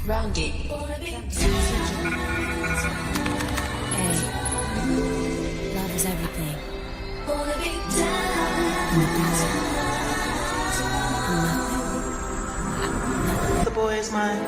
Grounded. Hey, love is everything. The boy is mine.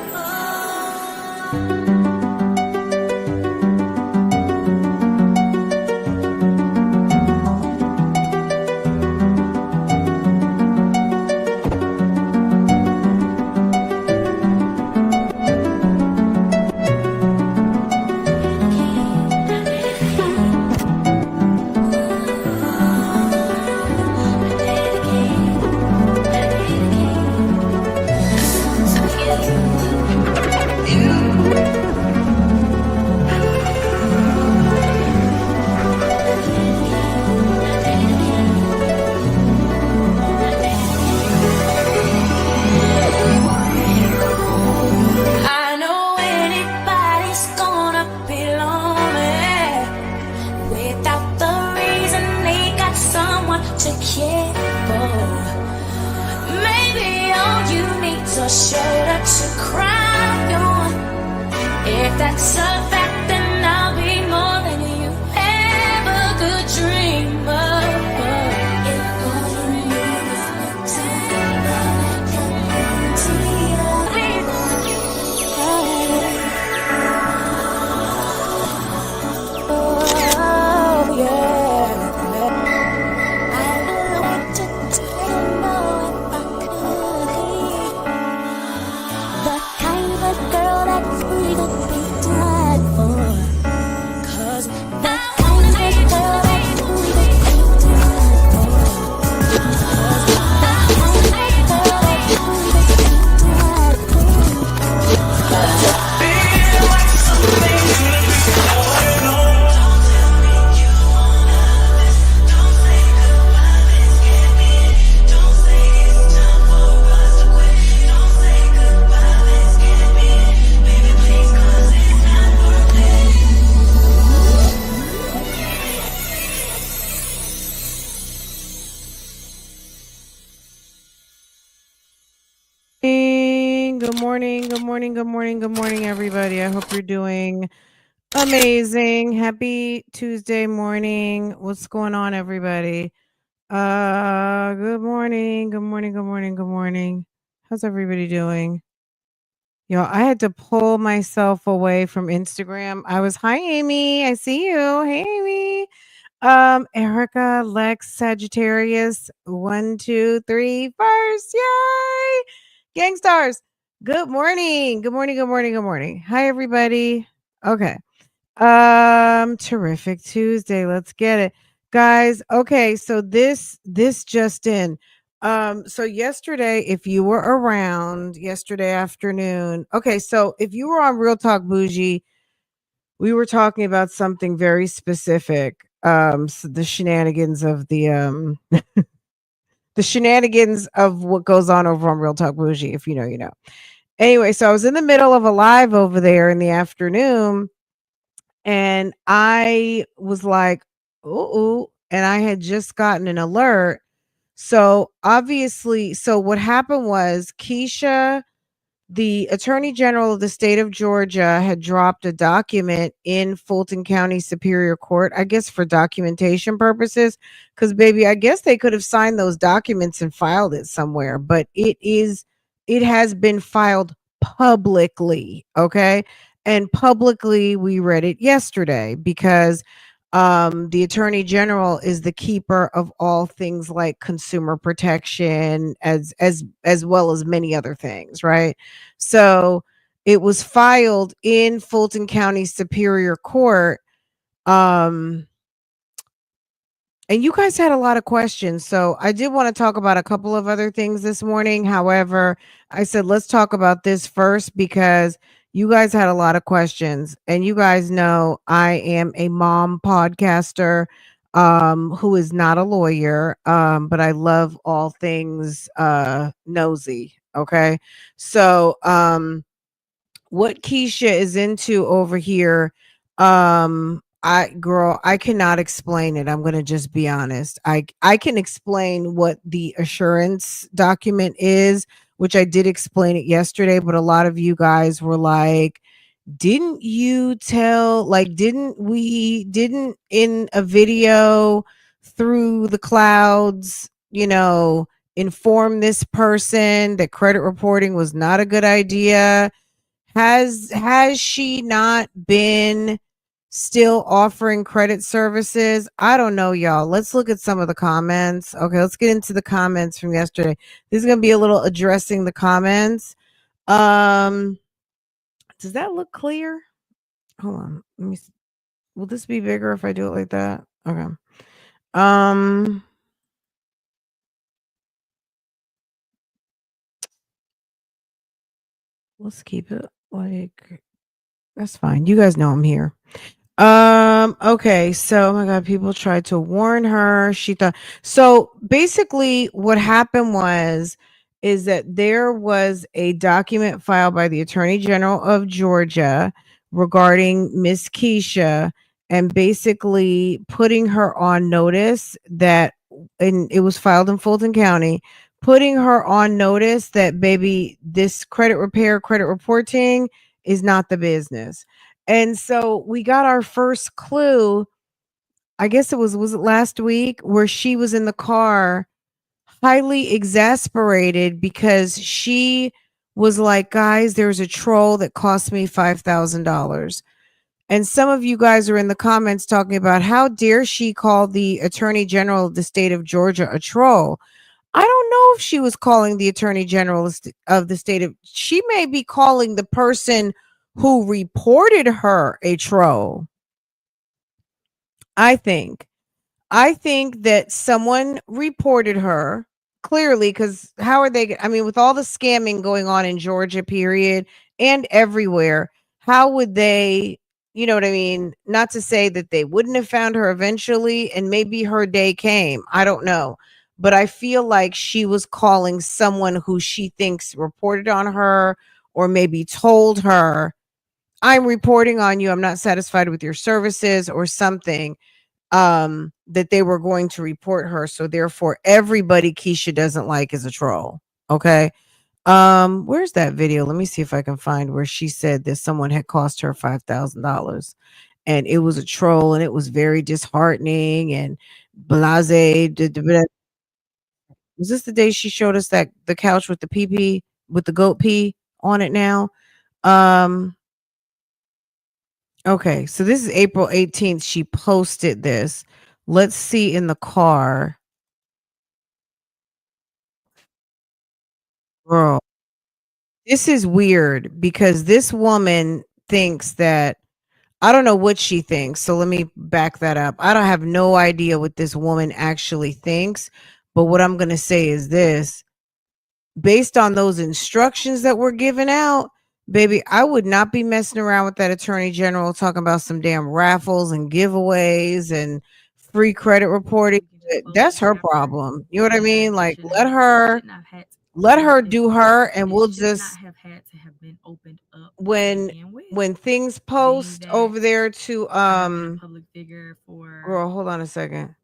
Shoulder to cry on. If that's a fact, then I'll be more than you ever could dream of. If all you need is the time, oh yeah. I want to know if I could be the kind of girl that's free to be died for. 'Cause the kind of girl that's free to be died for. 'Cause the kind of girl that's free to be died for. Good morning, good morning, good morning, good morning, everybody. I hope you're doing amazing. Happy Tuesday morning. What's going on, everybody? Good morning, good morning, good morning, good morning. How's everybody doing? Yo, I had to pull myself away from Instagram. Hi Amy. I see you. Hey Amy. Erica, Lex, Sagittarius, 1, 2, 3, first. Yay! Gangstars. Good morning. Good morning. Good morning. Good morning. Hi, everybody. Okay. Terrific Tuesday. Let's get it. Guys, okay, so this just in. So yesterday, if you were around yesterday afternoon, okay, so if you were on Real Talk Bougie, we were talking about something very specific. So the shenanigans of the the shenanigans of what goes on over on Real Talk Bougie. If you know, you know. Anyway, so I was in the middle of a live over there in the afternoon, and I was like, ooh, and I had just gotten an alert. So obviously, so what happened was Keisha, the Attorney General of the state of Georgia, had dropped a document in Fulton County Superior Court, I guess for documentation purposes, because baby, I guess they could have signed those documents and filed it somewhere, but it has been filed publicly, okay? And publicly we read it yesterday because the Attorney General is the keeper of all things like consumer protection as well as many other things, right? So it was filed in Fulton County Superior Court. And you guys had a lot of questions. So I did want to talk about a couple of other things this morning. However, I said, let's talk about this first because you guys had a lot of questions, and you guys know I am a mom podcaster who is not a lawyer, but I love all things nosy. Okay. So what Keisha is into over here, I cannot explain it. I'm gonna just be honest. I can explain what the assurance document is, which I did explain it yesterday, but a lot of you guys were like, didn't you tell, like, didn't in a video through the clouds, inform this person that credit reporting was not a good idea? Has she not been still offering credit services? I don't know, y'all. Let's look at some of the comments. Okay, let's get into the comments from yesterday. This is going to be a little addressing the comments. Does that look clear? Hold on. Let me see. Will this be bigger if I do it like that? Okay. Let's keep it like that's fine. You guys know I'm here. Okay, so oh my god, people tried to warn her. She thought so basically what happened is that there was a document filed by the Attorney General of Georgia regarding Miss Keisha and basically putting her on notice that, and it was filed in Fulton County, putting her on notice that baby, this credit repair, credit reporting is not the business. And so we got our first clue. I guess was it last week where she was in the car highly exasperated because she was like, guys, there's a troll that cost me $5,000. And some of you guys are in the comments talking about how dare she call the Attorney General of the state of Georgia a troll. I don't know if she was calling the Attorney General of the state of, she may be calling the person who reported her a troll. I think. I think that someone reported her clearly because how are they? I mean, with all the scamming going on in Georgia, period, and everywhere, how would they, you know what I mean? Not to say that they wouldn't have found her eventually and maybe her day came. I don't know. But I feel like she was calling someone who she thinks reported on her or maybe told her, I'm reporting on you. I'm not satisfied with your services or something, that they were going to report her. So therefore everybody Keisha doesn't like is a troll. Okay. Where's that video? Let me see if I can find where she said that someone had cost her $5,000 and it was a troll and it was very disheartening and blase. Was this the day she showed us that the couch with the pee with the goat pee on it now? Um, okay, so this is April 18th. She posted this. Let's see in the car. Girl, this is weird because this woman thinks that I don't know what she thinks. So let me back that up. I don't have no idea what this woman actually thinks, but what I'm going to say is this: based on those instructions that were given out, baby, I would not be messing around with that attorney general talking about some damn raffles and giveaways and free credit reporting. That's her problem. You know what I mean? Like let her do her and we'll just when things post over there to girl, hold on a second.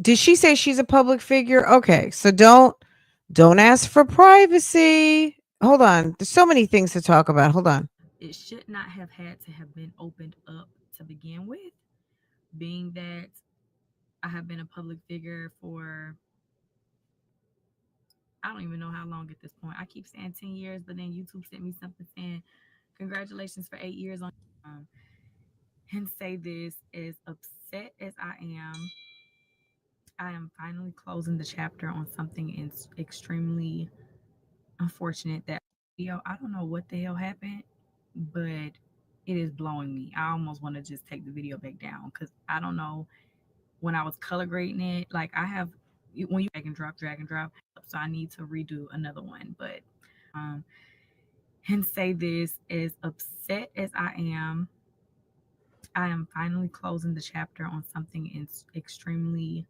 Did she say she's a public figure? Okay, so don't ask for privacy. Hold on. There's so many things to talk about. Hold on. It should not have had to have been opened up to begin with, being that I have been a public figure for I don't even know how long at this point. I keep saying 10 years, but then YouTube sent me something saying congratulations for 8 years on and say this, as upset as I am finally closing the chapter on something extremely unfortunate that video. I don't know what the hell happened, but it is blowing me. I almost want to just take the video back down because I don't know when I was color grading it. Like I have when you drag and drop. So I need to redo another one. But and say this, as upset as I am finally closing the chapter on something extremely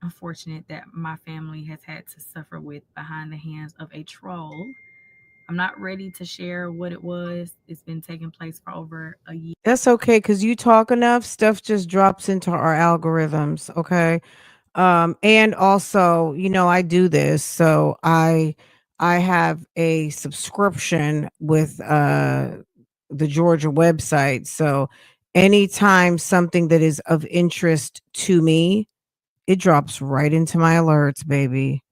unfortunate that my family has had to suffer with behind the hands of a troll. I'm not ready to share what it was. It's been taking place for over a year. That's okay because you talk enough, stuff just drops into our algorithms. Okay. And also, I do this, so I have a subscription with the Georgia website. So anytime something that is of interest to me, it drops right into my alerts, baby.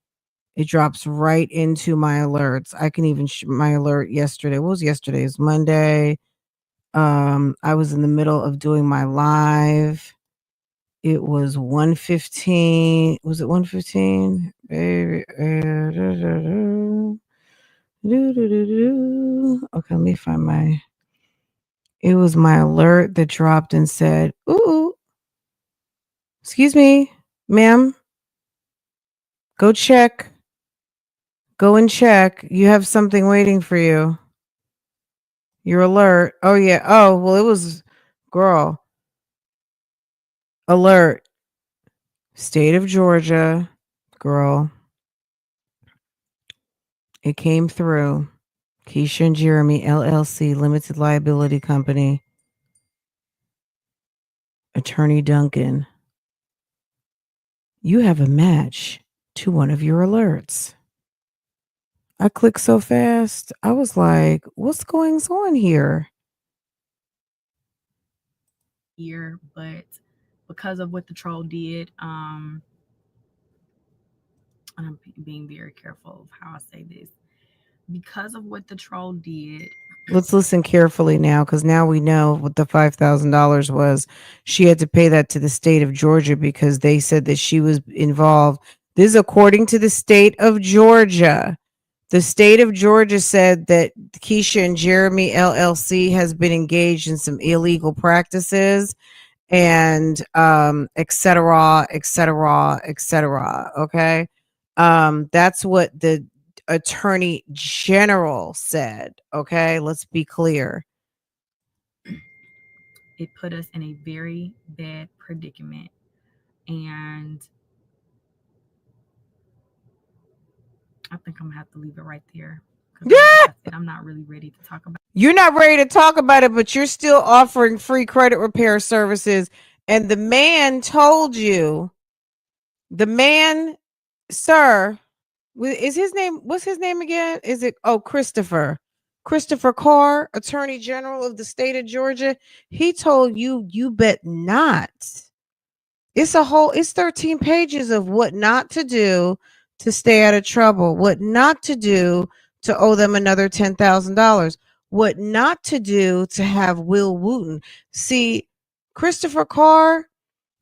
It drops right into my alerts. I can even my alert yesterday. What was yesterday? It was Monday. I was in the middle of doing my live. It was 1:15. Was it 1:15? Baby. Okay, let me find my. It was my alert that dropped and said, "Ooh, excuse me, ma'am, go check. Go and check. You have something waiting for you. Your alert." Oh yeah. Oh, well, it was girl. Alert. State of Georgia. Girl. It came through. Keisha and Jeremy LLC Limited Liability Company. Attorney Duncan. You have a match to one of your alerts. I clicked so fast. I was like, what's going on here? Year, but because of what the troll did, and I'm being very careful of how I say this. Because of what the troll did, Let's listen carefully now, because now we know what the $5,000 was. She had to pay that to the state of Georgia because they said that she was involved. This is according to the state of Georgia. The state of Georgia said that Keisha and Jeremy LLC has been engaged in some illegal practices and et cetera, et cetera, et cetera. Okay. That's what the attorney general said. Okay, let's be clear. it put us in a very bad predicament. And I think I'm gonna have to leave it right there. Because like I said, I'm not really ready to talk about. You're not ready to talk about it, but you're still offering free credit repair services. And the man told you, the man, sir, is his name, what's his name again? Is it, oh, Christopher Carr, Attorney General of the state of Georgia. He told you, you bet not. It's 13 pages of what not to do to stay out of trouble, what not to do to owe them another $10,000, what not to do to have Will Wooten. See, Christopher Carr,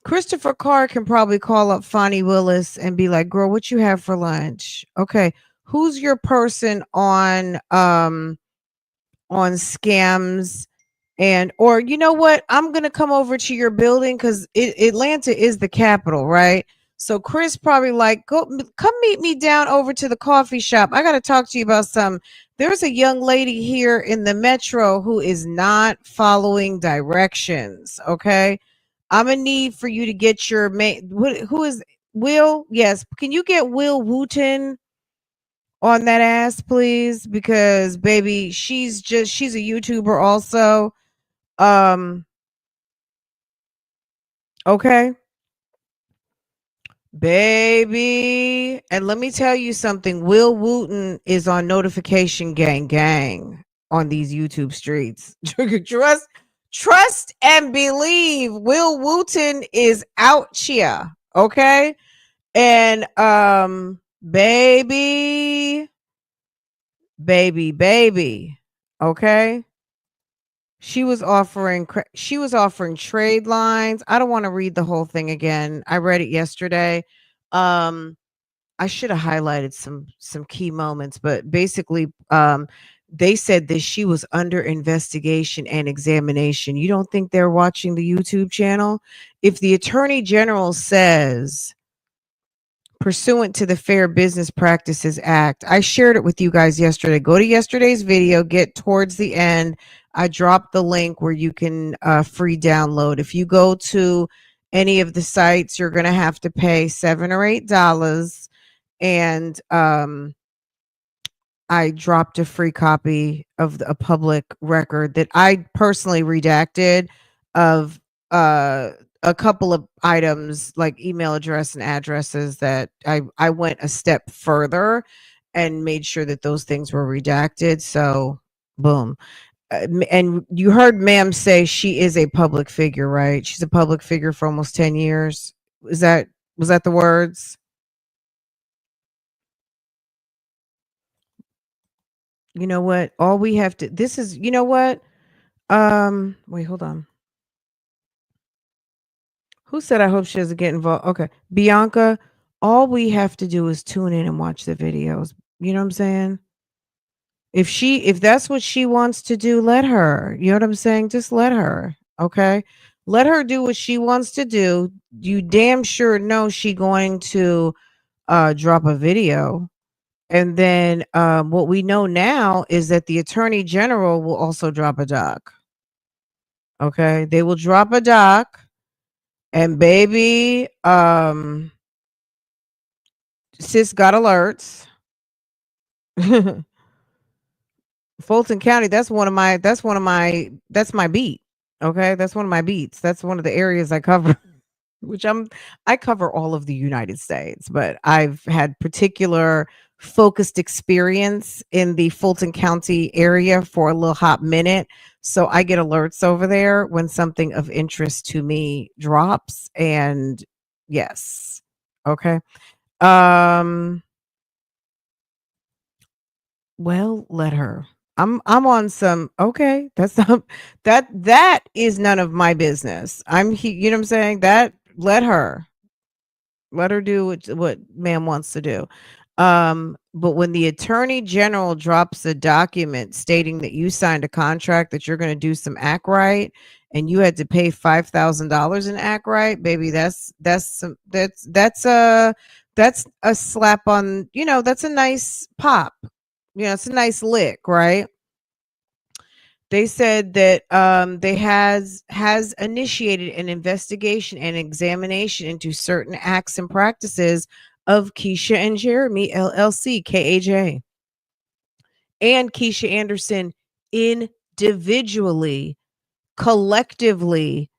Christopher Carr can probably call up Fonnie Willis and be like, "Girl, what you have for lunch?" Okay, who's your person on scams? And or you know what, I'm gonna come over to your building because Atlanta is the capital, right? So Chris probably like, go come meet me down over to the coffee shop. I gotta talk to you about some. There's a young lady here in the metro who is not following directions. Okay, I'm gonna need for you to get your who is Will? Yes, can you get Will Wooten on that ass, please? Because baby, she's a YouTuber also. Um, okay, baby. And let me tell you something. Will Wooten is on notification gang on these YouTube streets. Trust and believe. Will Wooten is out here. Okay. And baby. Okay. She was offering trade lines. I don't want to read the whole thing again. I read it yesterday. Um I should have highlighted some key moments, but basically they said that she was under investigation and examination. You don't think they're watching the YouTube channel? If the attorney general says pursuant to the Fair Business Practices Act. I shared it with you guys yesterday. Go to yesterday's video, get towards the end. I dropped the link where you can free download. If you go to any of the sites, you're going to have to pay $7 or $8. And I dropped a free copy of a public record that I personally redacted of a couple of items like email address and addresses that I went a step further and made sure that those things were redacted. So, boom. And you heard ma'am say she is a public figure, right? She's a public figure for almost 10 years. Is that was that the words? You know what? All we have to this is you know what? Wait, hold on. Who said I hope she doesn't get involved? Okay. Bianca, all we have to do is tune in and watch the videos. You know what I'm saying? If that's what she wants to do, let her. You know what I'm saying? Just let her. Okay? Let her do what she wants to do. You damn sure know she going to drop a video. And then what we know now is that the attorney general will also drop a doc. Okay? They will drop a doc and baby sis got alerts. Fulton County, that's my beat. Okay? That's one of my beats. That's one of the areas I cover, which I cover all of the United States, but I've had particular focused experience in the Fulton County area for a little hot minute. So I get alerts over there when something of interest to me drops. And yes. Okay. Um Well, let her. I'm on some okay. That's not that is none of my business. You know what I'm saying? That let her. Let her do what ma'am wants to do. But when the attorney general drops a document stating that you signed a contract that you're going to do some act right and you had to pay $5,000 in act right, baby, that's a slap on, that's a nice pop. It's a nice lick, right? They said that they has initiated an investigation and examination into certain acts and practices of Keisha and Jeremy LLC, KAJ, and Keisha Anderson individually, collectively,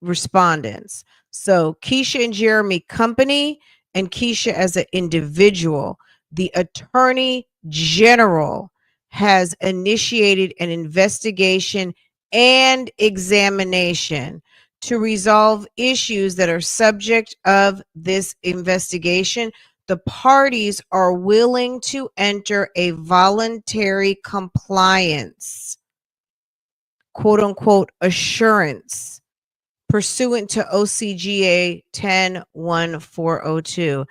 respondents. So Keisha and Jeremy company and Keisha as an individual. The attorney general has initiated an investigation and examination to resolve issues that are subject of this investigation. The parties are willing to enter a voluntary compliance, quote unquote, assurance pursuant to OCGA 10-1402,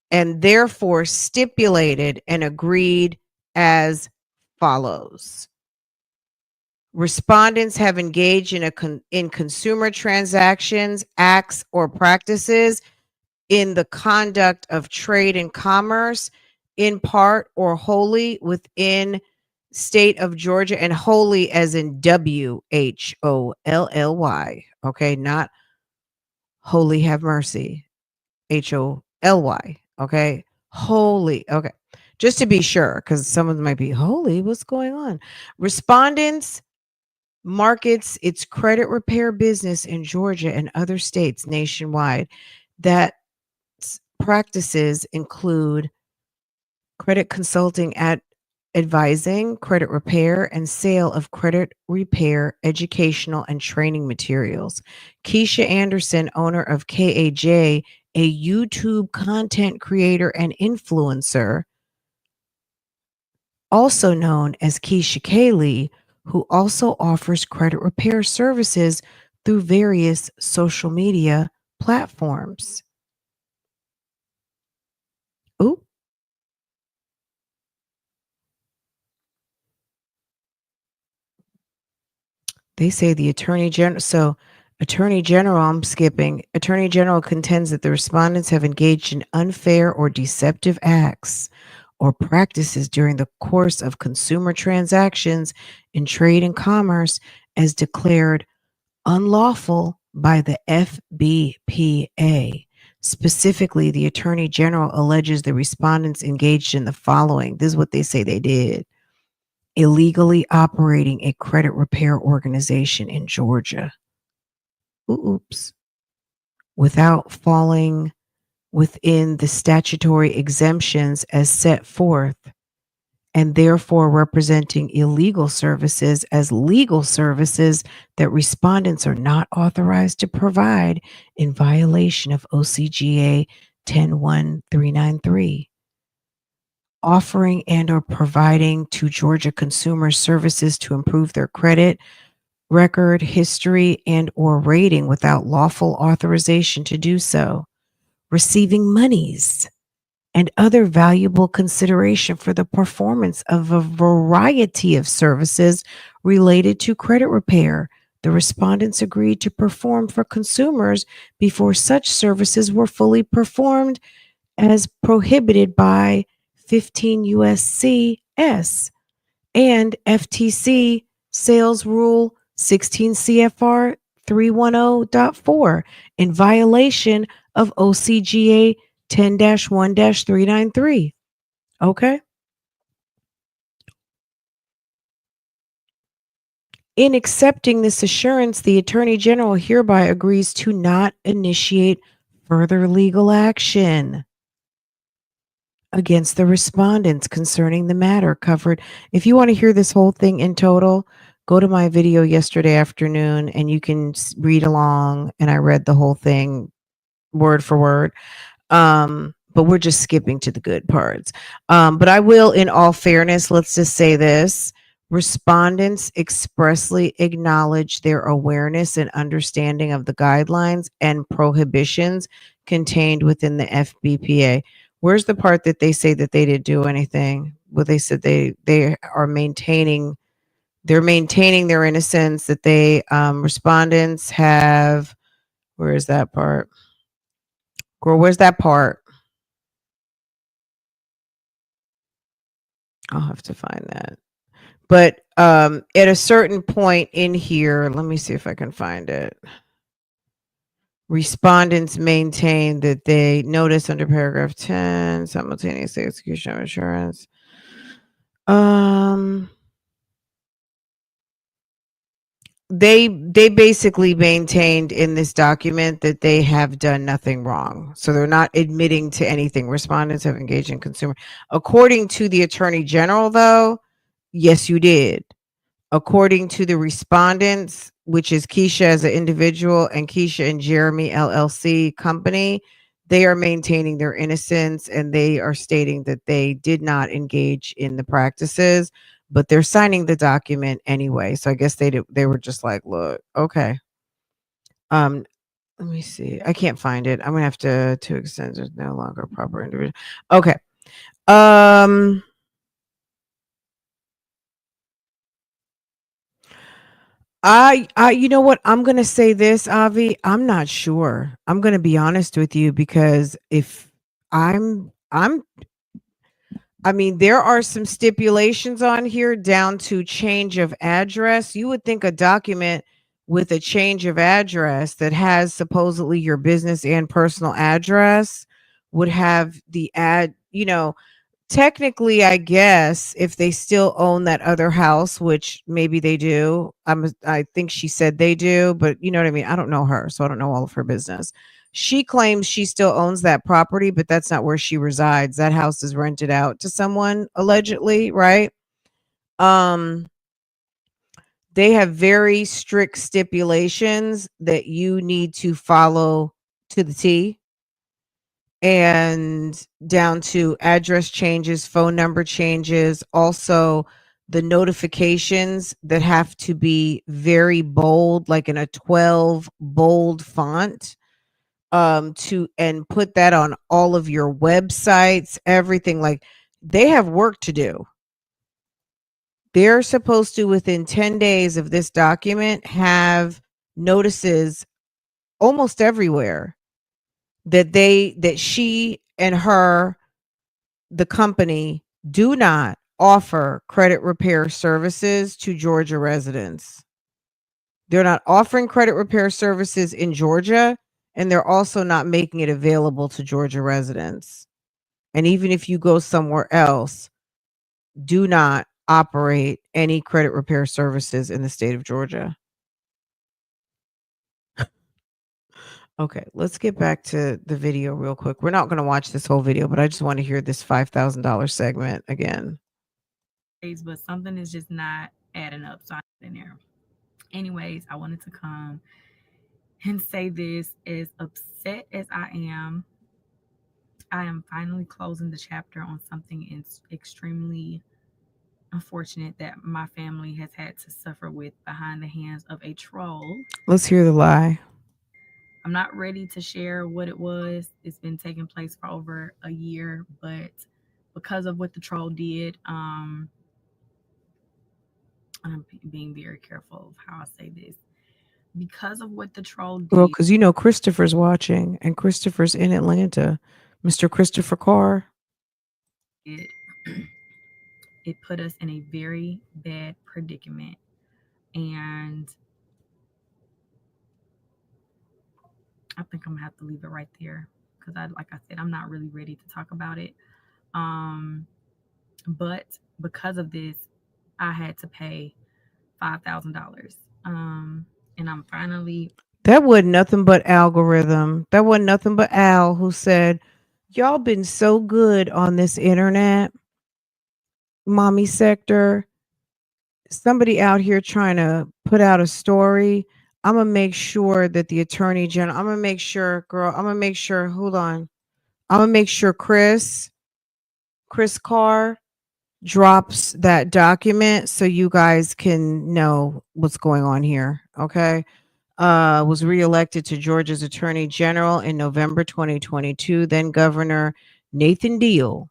and therefore stipulated and agreed as follows. Respondents have engaged in consumer transactions, acts, or practices in the conduct of trade and commerce, in part or wholly within state of Georgia, and wholly as in WHOLLY. Okay, not holy have mercy. HOLY. Okay, holy. Okay, just to be sure, because some of them might be holy. What's going on? Respondents markets its credit repair business in Georgia and other states nationwide. That practices include credit consulting at advising, credit repair, and sale of credit repair, educational, and training materials. Keisha Anderson, owner of KAJ, a YouTube content creator and influencer, also known as Keisha Kaylee, who also offers credit repair services through various social media platforms. Ooh. They say the attorney general. So, attorney general, I'm skipping. Attorney general contends that the respondents have engaged in unfair or deceptive acts or practices during the course of consumer transactions in trade and commerce as declared unlawful by the FBPA. Specifically, the attorney general alleges the respondents engaged in the following. This is what they say they did: illegally operating a credit repair organization in Georgia. Oops. Without following within the statutory exemptions as set forth, and therefore representing illegal services as legal services that respondents are not authorized to provide in violation of OCGA 101393. Offering and or providing to Georgia consumers services to improve their credit record, history, and or rating without lawful authorization to do so. Receiving monies and other valuable consideration for the performance of a variety of services related to credit repair. The respondents agreed to perform for consumers before such services were fully performed as prohibited by 15 USC S and FTC Sales Rule 16 CFR 310.4 in violation of OCGA 10-1-393. Okay. In accepting this assurance, the Attorney General hereby agrees to not initiate further legal action against the respondents concerning the matter covered. If you want to hear this whole thing in total, go to my video yesterday afternoon and you can read along. And I read the whole thing word for word. But we're just skipping to the good parts. But I will, in all fairness, let's just say this. Respondents expressly acknowledge their awareness and understanding of the guidelines and prohibitions contained within the FBPA. Where's the part that they say that they didn't do anything? Well, they said they are maintaining their innocence, that they respondents have, where is that part? Girl, where's that part? I'll have to find that. But at a certain point in here, let me see if I can find it. Respondents maintain that they notice under paragraph 10, simultaneous execution of insurance. They basically maintained in this document that they have done nothing wrong. So they're not admitting to anything. Respondents have engaged in consumer. According to the Attorney General, though, yes, you did. According to the respondents, which is Keisha as an individual and Keisha and Jeremy LLC company, they are maintaining their innocence and they are stating that they did not engage in the practices, but they're signing the document anyway. So I guess they were just like, look, okay. Let me see. I can't find it. I'm gonna have to extend it, no longer proper individual. Okay. You know what? I'm gonna say this, Avi. I'm not sure. I'm gonna be honest with you because if I mean, there are some stipulations on here down to change of address. You would think a document with a change of address that has supposedly your business and personal address would have the technically, I guess if they still own that other house, which maybe they do, I think she said they do, but you know what I mean? I don't know her, so I don't know all of her business. She claims she still owns that property, but that's not where she resides. That house is rented out to someone allegedly, right? Um, they have very strict stipulations that you need to follow to the T, and down to address changes, phone number changes, also the notifications that have to be very bold, like in a 12 bold font, to and put that on all of your websites, everything. Like, they have work to do. They're supposed to, within 10 days of this document, have notices almost everywhere that she and her, the company, do not offer credit repair services to Georgia residents. They're not offering credit repair services in Georgia, and they're also not making it available to Georgia residents. And even if you go somewhere else, do not operate any credit repair services in the state of Georgia. Okay, let's get back to the video real quick. We're not going to watch this whole video, but I just want to hear this $5,000 segment again. But something is just not adding up. So I'm in there. Anyways, I wanted to come and say this: as upset as I am finally closing the chapter on something extremely unfortunate that my family has had to suffer with behind the hands of a troll. Let's hear the lie. I'm not ready to share what it was. It's been taking place for over a year, but because of what the troll did, I'm being very careful of how I say this. Because of what the troll Well, did, because you know Christopher's watching, and Christopher's in Atlanta. Mr. Christopher Carr. it it put us in a very bad predicament. And I think I'm gonna have to leave it right there because like I said, I'm not really ready to talk about it. Um, but because of this, I had to pay $5,000. And I'm finally That wasn't nothing but algorithm. That wasn't nothing but Al who said, y'all been so good on this internet, mommy sector. Somebody out here trying to put out a story. I'm gonna make sure that the attorney general, I'm gonna make sure, girl, I'm gonna make sure, hold on. I'm gonna make sure Chris Carr drops that document so you guys can know what's going on here. Okay. Was reelected to Georgia's Attorney General in November 2022. Then Governor Nathan Deal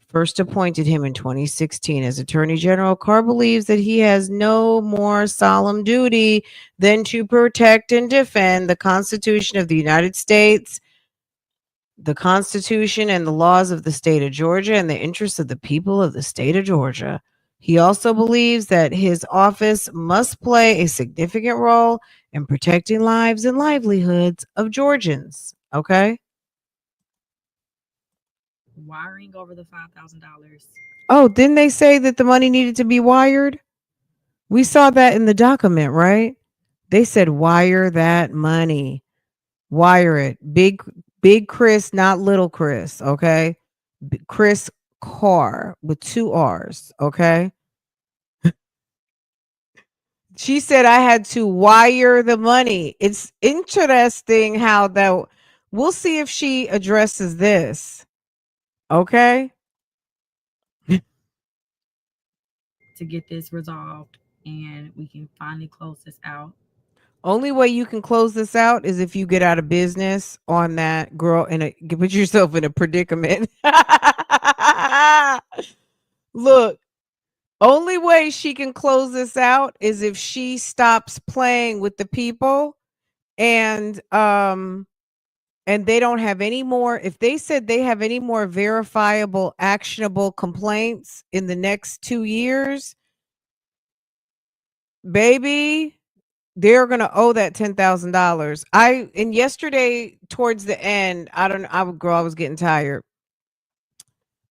first appointed him in 2016 as Attorney General. Carr believes that he has no more solemn duty than to protect and defend the Constitution of the United States, the Constitution and the laws of the state of Georgia, and the interests of the people of the state of Georgia. He also believes that his office must play a significant role in protecting lives and livelihoods of Georgians. Okay. wiring over the $5,000. Oh, didn't they say that the money needed to be wired? We saw that in the document, right? They said wire that money. Wire it. Big Chris, not little Chris, okay? Chris Carr with two R's, okay? She said I had to wire the money. It's interesting how that we'll see if she addresses this. Okay? To get this resolved and we can finally close this out. Only way you can close this out is if you get out of business on that girl and put yourself in a predicament. Look, only way she can close this out is if she stops playing with the people and they don't have any more. If they said they have any more verifiable actionable complaints in the next 2 years, baby, they're gonna owe that $10,000. And yesterday towards the end, I don't know. I was getting tired.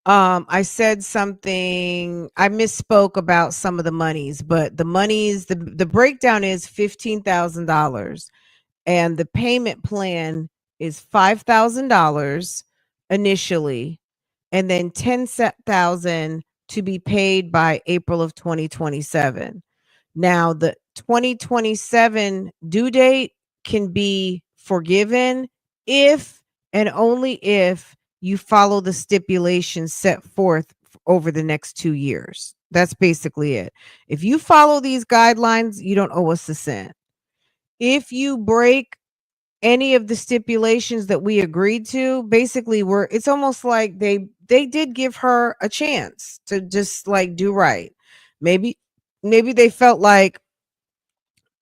I said something. I misspoke about some of the monies, but the breakdown is $15,000, and the payment plan is $5,000 initially, and then 10,000 to be paid by April of 2027. Now, the 2027 due date can be forgiven if and only if you follow the stipulations set forth over the next 2 years. That's basically it. If you follow these guidelines, you don't owe us a cent. If you break any of the stipulations that we agreed to, basically it's almost like they did give her a chance to just like do right. Maybe they felt like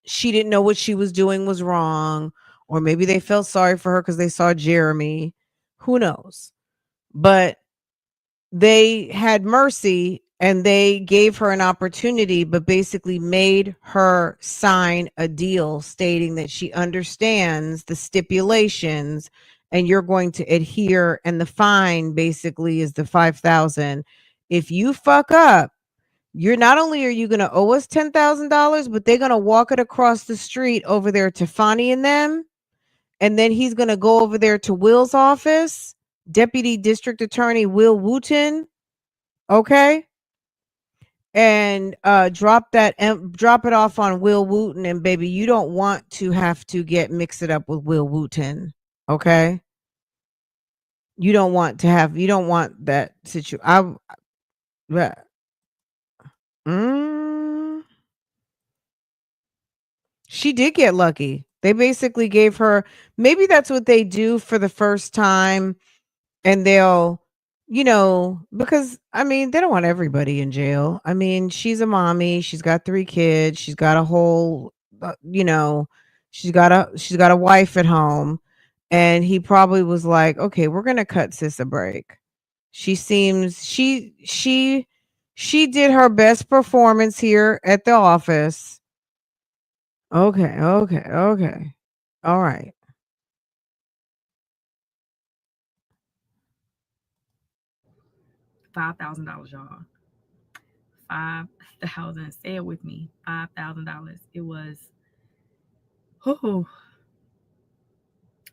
she didn't know what she was doing was wrong, or maybe they felt sorry for her because they saw Jeremy. Who knows? But they had mercy and they gave her an opportunity, but basically made her sign a deal stating that she understands the stipulations and you're going to adhere, and the fine basically is the 5,000. If you fuck up, you're not only are you going to owe us $10,000, but they're going to walk it across the street over there to Fani and them, And then he's going to go over there to Will's office, Deputy District Attorney Will Wooten, okay? And drop it off on Will Wooten. And baby, you don't want to have to mix it up with Will Wooten, okay? You don't want that situation. Mm, she did get lucky. They basically gave her, maybe that's what they do for the first time, and they'll, because I mean, they don't want everybody in jail. I mean, she's a mommy, she's got 3 kids, she's got a whole, she's got a wife at home, and he probably was like, "Okay, we're going to cut sis a break." She did her best performance here at the office. Okay, okay, okay. All right. $5,000, y'all. 5,000. Say it with me. $5,000. It was. Oh,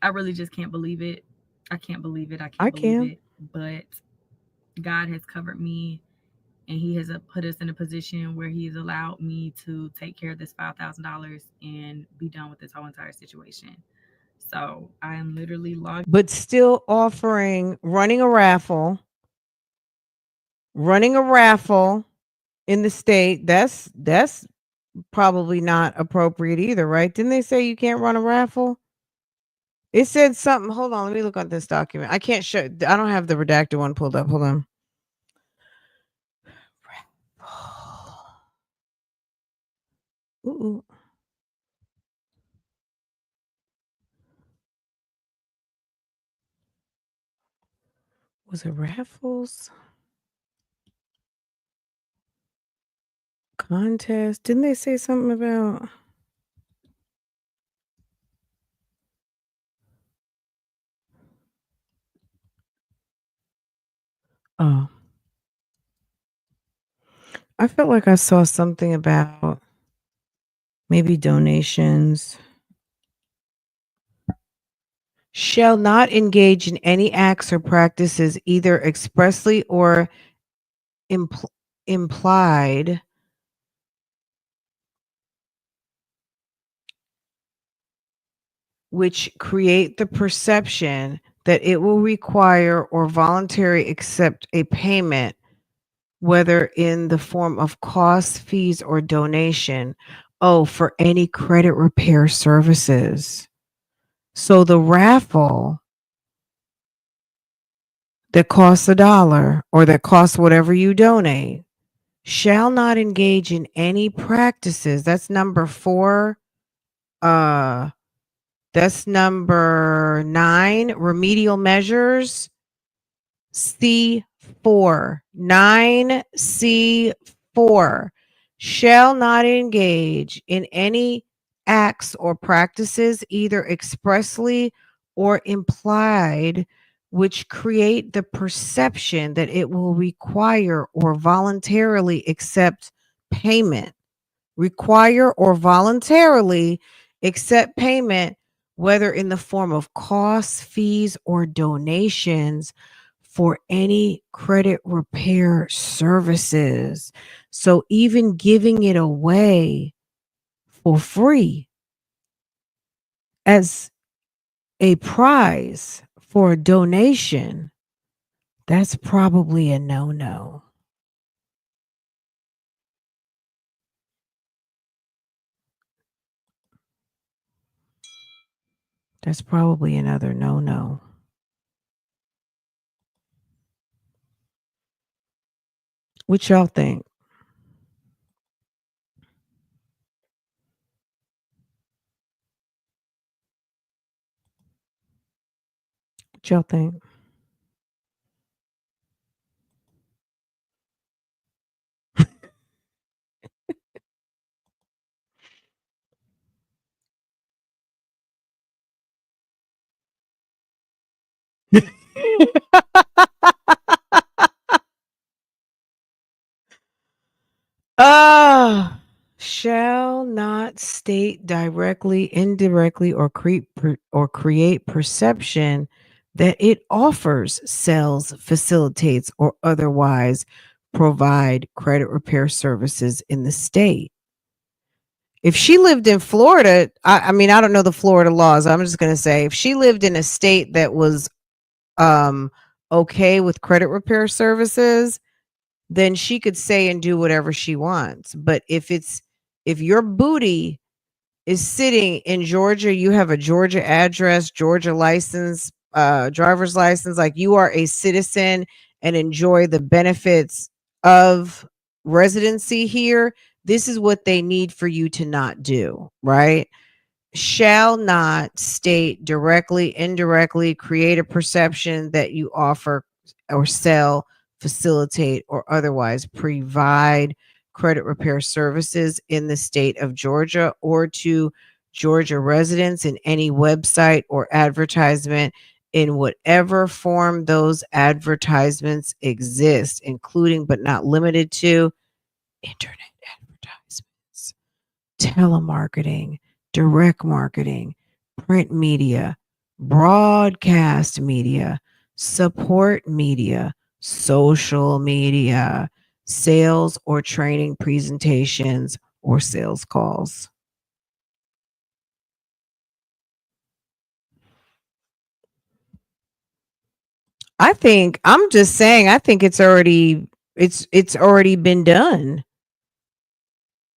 I really just can't believe it. I can't believe it. I I can't believe can. it. But God has covered me, and He has put us in a position where He's allowed me to take care of this $5,000 and be done with this whole entire situation. So I am literally logged. But still offering running a raffle in the state. That's probably not appropriate either, right? Didn't they say you can't run a raffle? It said something. Hold on, let me look at this document. I can't show. I don't have the redacted one pulled up. Hold on. Ooh. Was it raffles contest? Didn't they say something about? Oh, I felt like I saw something about maybe donations. Shall not engage in any acts or practices either expressly or implied which create the perception that it will require or voluntarily accept a payment, whether in the form of costs, fees, or donation, for any credit repair services. So the raffle that costs $1 or that costs whatever you donate shall not engage in any practices. That's number 4. That's number 9, remedial measures. C4, 9C4, shall not engage in any acts or practices, either expressly or implied, which create the perception that it will require or voluntarily accept payment. Require or voluntarily accept payment, whether in the form of costs, fees, or donations for any credit repair services. So even giving it away for free as a prize for a donation, that's probably a no-no. That's probably another no-no. What y'all think? What y'all think? Ah, Shall not state directly, indirectly, or create perception that it offers, sells, facilitates, or otherwise provide credit repair services in the state. If she lived in Florida, I mean, I don't know the Florida laws. I'm just going to say if she lived in a state that was um, okay with credit repair services, then she could say and do whatever she wants. But if your booty is sitting in Georgia, you have a Georgia address, Georgia license, driver's license, like you are a citizen and enjoy the benefits of residency here, this is what they need for you to not do, right? Shall not state directly, indirectly, create a perception that you offer or sell, facilitate, or otherwise provide credit repair services in the state of Georgia or to Georgia residents in any website or advertisement in whatever form those advertisements exist, including but not limited to internet advertisements, telemarketing, direct marketing, print media, broadcast media, support media, social media, sales or training presentations, or sales calls. I'm just saying I think it's already been done.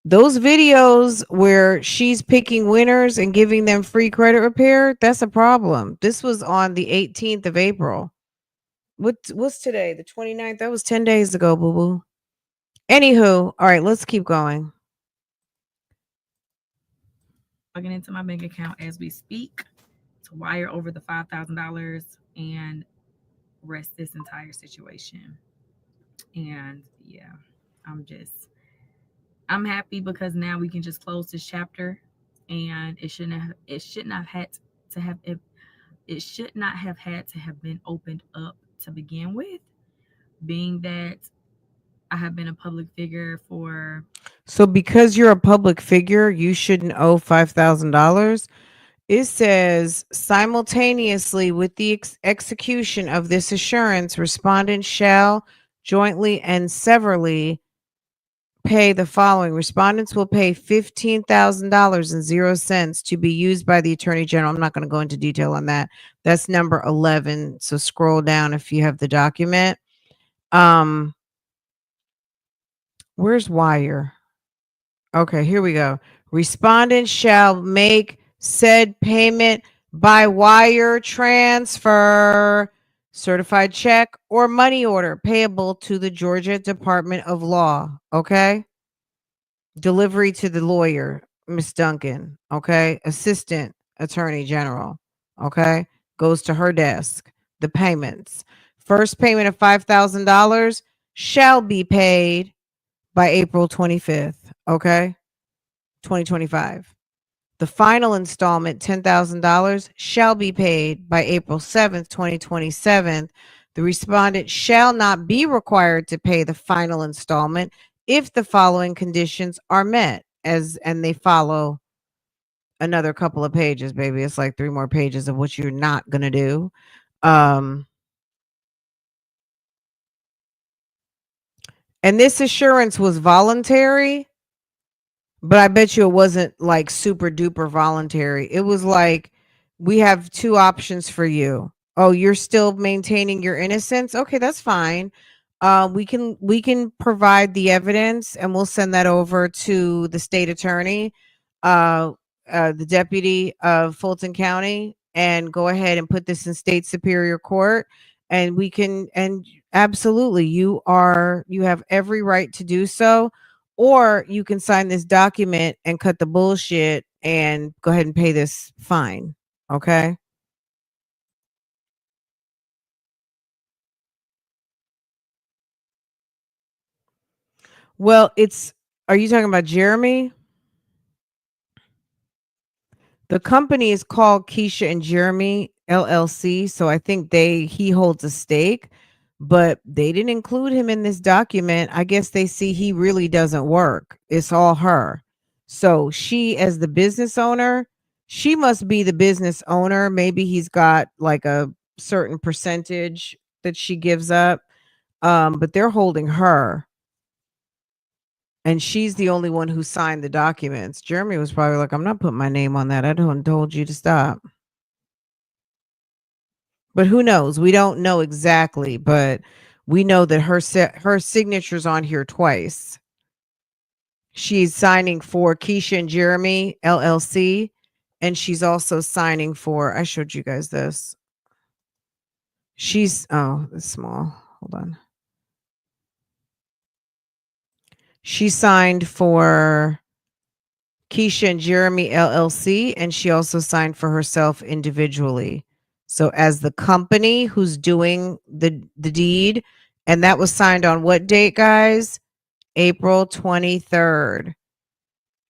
Those videos where she's picking winners and giving them free credit repair, that's a problem. This was on the 18th of April. What's today? The 29th? That was 10 days ago, boo boo. Anywho, all right, let's keep going. Logging into my bank account as we speak to wire over the $5,000 and rest this entire situation. And yeah, I'm just I'm happy because now we can just close this chapter, and it should not have had to have it should not have had to have been opened up to begin with, being that I have been a public figure for. So because you're a public figure, you shouldn't owe $5,000. It says simultaneously with the execution of this assurance, respondents shall jointly and severally pay the following. Respondents will pay $15,000 to be used by the Attorney General. I'm not going to go into detail on that. That's number 11. So scroll down if you have the document. Where's wire? Okay, here we go. Respondents shall make said payment by wire transfer, certified check, or money order payable to the Georgia Department of Law. Okay. Delivery to the lawyer, Miss Duncan. Okay. Assistant Attorney General. Okay. Goes to her desk. The payments. First payment of $5,000 shall be paid by April 25th. Okay. 2025. The final installment, $10,000, shall be paid by April 7th, 2027. The respondent shall not be required to pay the final installment if the following conditions are met, and they follow another couple of pages, baby. It's like 3 more pages of what you're not going to do. And this assurance was voluntary, but I bet you it wasn't like super duper voluntary. It was like, we have 2 options for you. Oh, you're still maintaining your innocence? Okay, that's fine. We can provide the evidence and we'll send that over to the state attorney, the deputy of Fulton County, and go ahead and put this in state superior court. And absolutely, you have every right to do so. Or you can sign this document and cut the bullshit and go ahead and pay this fine. Okay. Well, are you talking about Jeremy? The company is called Keisha and Jeremy LLC. So I think he holds a stake, but they didn't include him in this document. I guess they see he really doesn't work. It's all her. So she, as the business owner, she must be the business owner. Maybe he's got like a certain percentage that she gives up. But they're holding her, and she's the only one who signed the documents. Jeremy was probably like, I'm not putting my name on that. I don't told you to stop. But who knows? We don't know exactly, but we know that her signature's on here twice. She's signing for Keisha and Jeremy LLC, and she's also signing for, I showed you guys this. She's, oh, it's small. Hold on. She signed for Keisha and Jeremy LLC, and she also signed for herself individually. So as the company who's doing the deed, and that was signed on what date, guys? April 23rd.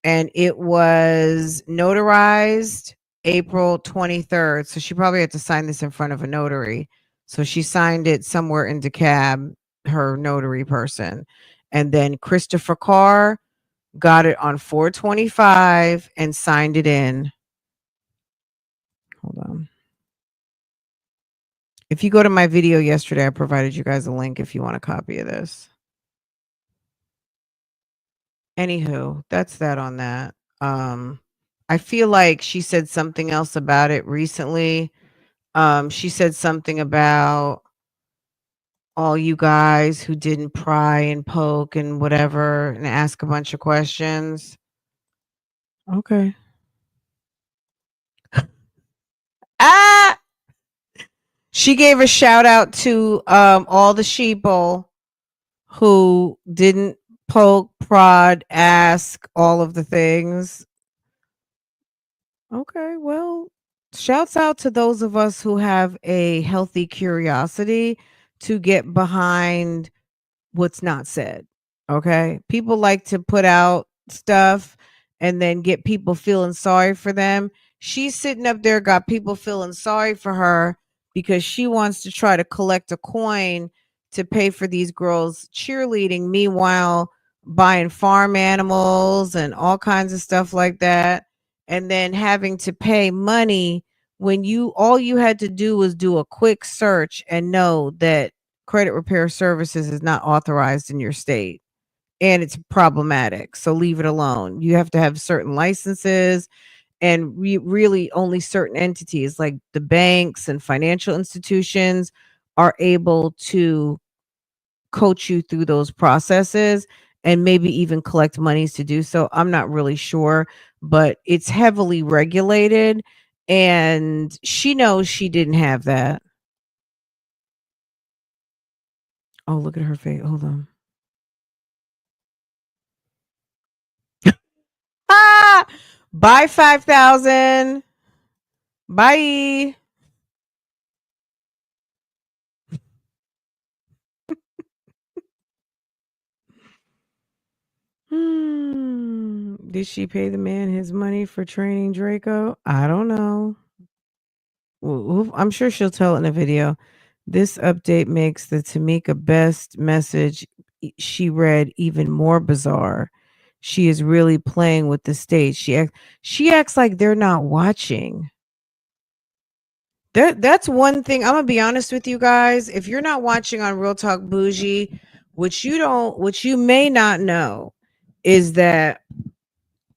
And it was notarized April 23rd. So she probably had to sign this in front of a notary. So she signed it somewhere in DeKalb, her notary person. And then Christopher Carr got it on 4/25 and signed it in. Hold on. If you go to my video yesterday, I provided you guys a link if you want a copy of this. Anywho, that's that on that. I feel like she said something else about it recently. She said something about all you guys who didn't pry and poke and whatever and ask a bunch of questions. Okay. Ah! She gave a shout out to all the sheeple who didn't poke, prod, ask, all of the things. Okay, well, shouts out to those of us who have a healthy curiosity to get behind what's not said. Okay. People like to put out stuff and then get people feeling sorry for them. She's sitting up there, got people feeling sorry for her because she wants to try to collect a coin to pay for these girls cheerleading. Meanwhile, buying farm animals and all kinds of stuff like that. And then having to pay money when all you had to do was do a quick search and know that credit repair services is not authorized in your state and it's problematic. So leave it alone. You have to have certain licenses, and really only certain entities like the banks and financial institutions are able to coach you through those processes and maybe even collect monies to do so. I'm not really sure, but it's heavily regulated, and she knows she didn't have that. Oh, look at her face. Hold on. Ah! Bye 5,000. Bye. Did she pay the man his money for training Draco? I don't know. I'm sure she'll tell it in a video. This update makes the Tamika Best message she read even more bizarre. She is really playing with the stage. She acts like they're not watching. That's one thing. I'm gonna be honest with you guys. If you're not watching on Real Talk Bougie, which you may not know, is that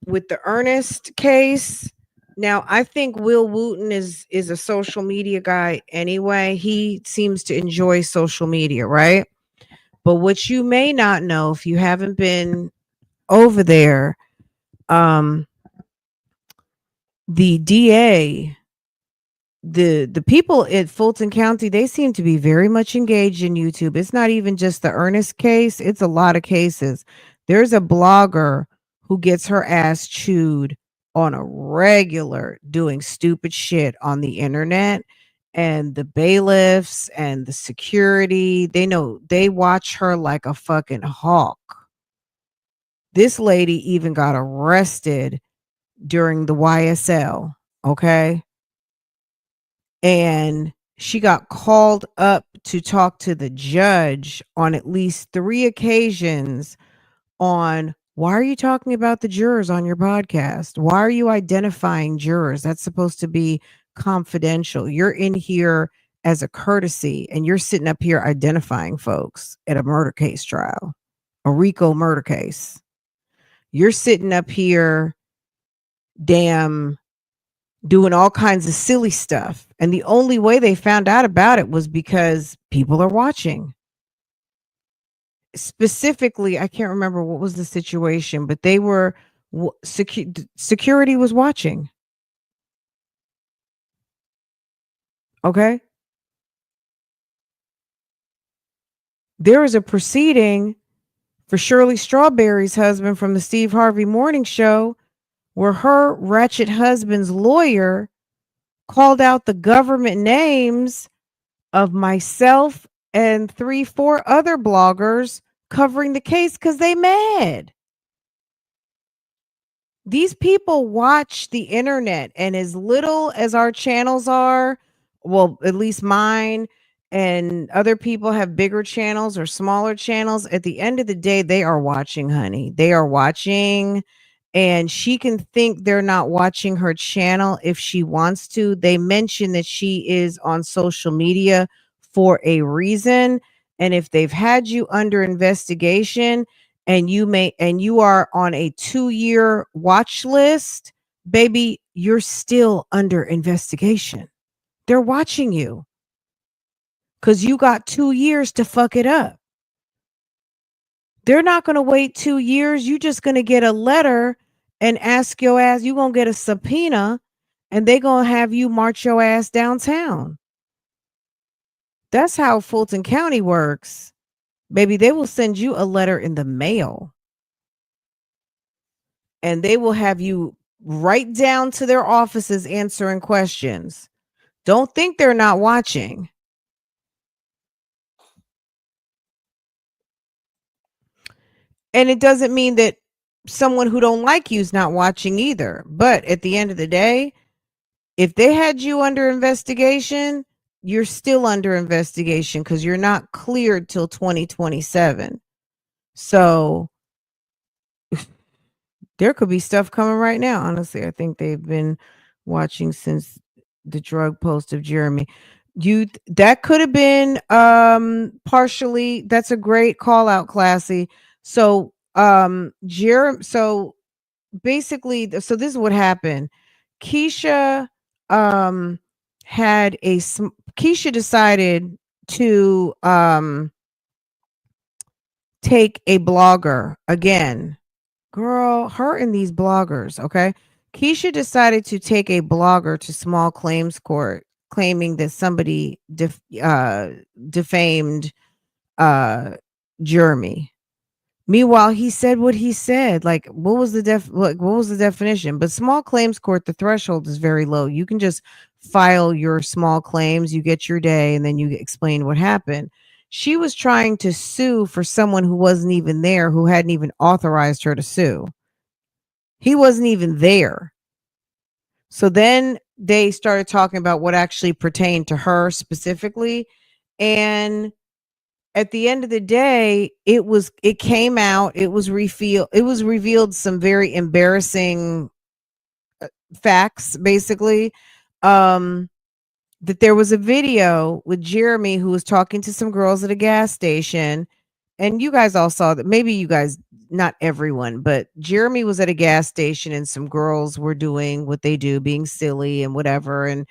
with the Ernest case, now I think Will Wooten is a social media guy anyway. He seems to enjoy social media, right? But what you may not know if you haven't been over there, the DA, the people at Fulton County, they seem to be very much engaged in YouTube. It's not even just the Ernest case, it's a lot of cases. There's a blogger who gets her ass chewed on a regular doing stupid shit on the internet, and the bailiffs and the security, they watch her like a fucking hawk. This lady even got arrested during the YSL, okay? And she got called up to talk to the judge on at least 3 occasions on Why are you talking about the jurors on your podcast? Why are you identifying jurors? That's supposed to be confidential. You're in here as a courtesy and you're sitting up here identifying folks at a murder case trial, a RICO murder case. You're sitting up here, damn, doing all kinds of silly stuff. And the only way they found out about it was because people are watching. Specifically, I can't remember what was the situation, but they were security was watching. Okay. There is a proceeding for Shirley Strawberry's husband from the Steve Harvey Morning Show where her ratchet husband's lawyer called out the government names of myself and 3-4 other bloggers covering the case because they mad. These people watch the internet, and as little as our channels are, well, at least mine and other people have bigger channels or smaller channels, at the end of the day, they are watching, honey. They are watching, and she can think they're not watching her channel if she wants to. They mention that she is on social media for a reason, and if they've had you under investigation and you are on a 2-year watch list, baby, you're still under investigation. They're watching you because you got 2 years to fuck it up. They're not going to wait 2 years. You just going to get a letter and ask your ass. You going to get a subpoena and they going to have you march your ass downtown. That's how Fulton County works. Baby, they will send you a letter in the mail. And they will have you right down to their offices answering questions. Don't think they're not watching. And it doesn't mean that someone who don't like you is not watching either. But at the end of the day, if they had you under investigation, you're still under investigation because you're not cleared till 2027. So there could be stuff coming right now. Honestly, I think they've been watching since the drug post of Jeremy. That could have been partially. That's a great call out, Classy. So so basically, so this is what happened. Keisha Keisha decided to take a blogger again. Girl, her and these bloggers, okay? Keisha decided to take a blogger to small claims court, claiming that somebody defamed Jeremy. Meanwhile, he said what he said. Like, what was the definition? But small claims court, the threshold is very low. You can just file your small claims, you get your day, and then you explain what happened. She was trying to sue for someone who wasn't even there, who hadn't even authorized her to sue. He wasn't even there. So then they started talking about what actually pertained to her specifically. And at the end of the day, it came out, it was revealed some very embarrassing facts, basically. That there was a video with Jeremy who was talking to some girls at a gas station. And you guys all saw that. Maybe you guys, not everyone, but Jeremy was at a gas station and some girls were doing what they do, being silly and whatever. And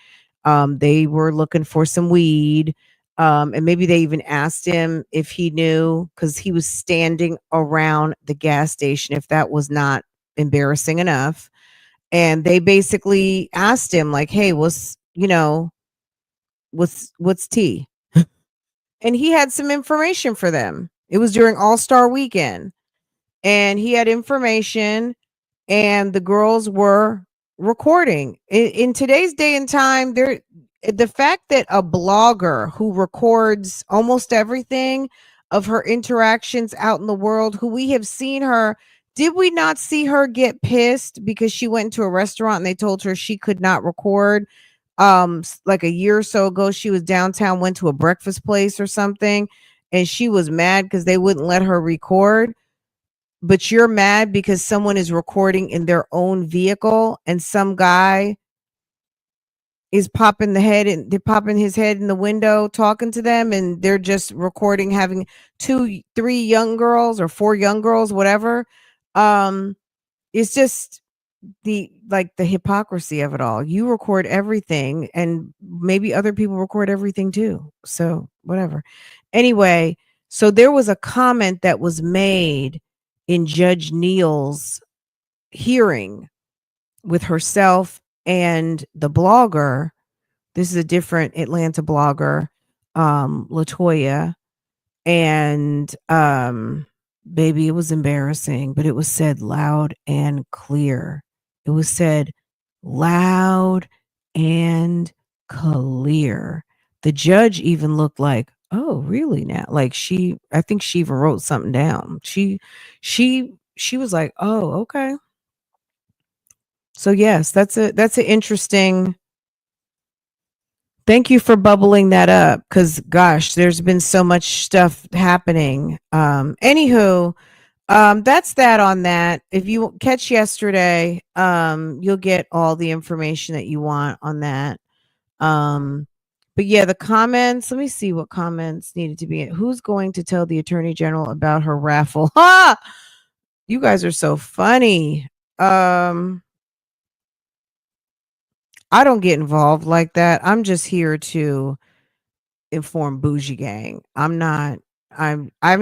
they were looking for some weed. And maybe they even asked him if he knew, because he was standing around the gas station, if that was not embarrassing enough. And they basically asked him, like, hey, what's tea? And he had some information for them. It was during All-Star Weekend. And he had information, and the girls were recording. In today's day and time, the fact that a blogger who records almost everything of her interactions out in the world, who we have seen her, did we not see her get pissed because she went to a restaurant and they told her she could not record? Like a year or so ago, she was downtown, went to a breakfast place or something, and she was mad because they wouldn't let her record. but you're mad because someone is recording in their own vehicle and some guy is popping the head and they're popping his head in the window talking to them, and they're just recording having three young girls or four young girls, whatever. um it's just the hypocrisy of it all. You record everything and maybe other people record everything too, so whatever. Anyway, so there was a comment that was made in Judge Neal's hearing with herself and the blogger. This is a different Atlanta blogger, Latoya, and baby, it was embarrassing, but it was said loud and clear. It was said loud and clear. The judge even looked like, oh, really now? Like I think she even wrote something down. She was like, oh, okay. So yes, that's an interesting. Thank you for bubbling that up, because gosh, there's been so much stuff happening. Anywho, that's that on that. If you catch yesterday, you'll get all the information that you want on that. But yeah, the comments, let me see what comments needed to be in. Who's going to tell the attorney general about her raffle? Ha! You guys are so funny. I don't get involved like that. I'm just here to inform Bougie Gang. I'm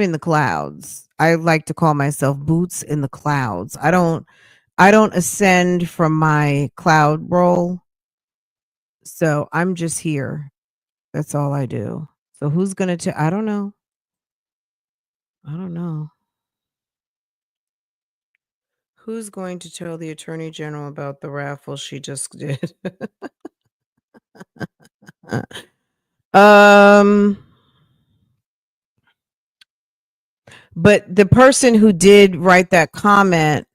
in the clouds. I like to call myself boots in the clouds. I don't ascend from my cloud roll. So I'm just here. That's all I do. So who's gonna tell? I don't know. I don't know. Who's going to tell the attorney general about the raffle she just did? um but the person who did write that comment,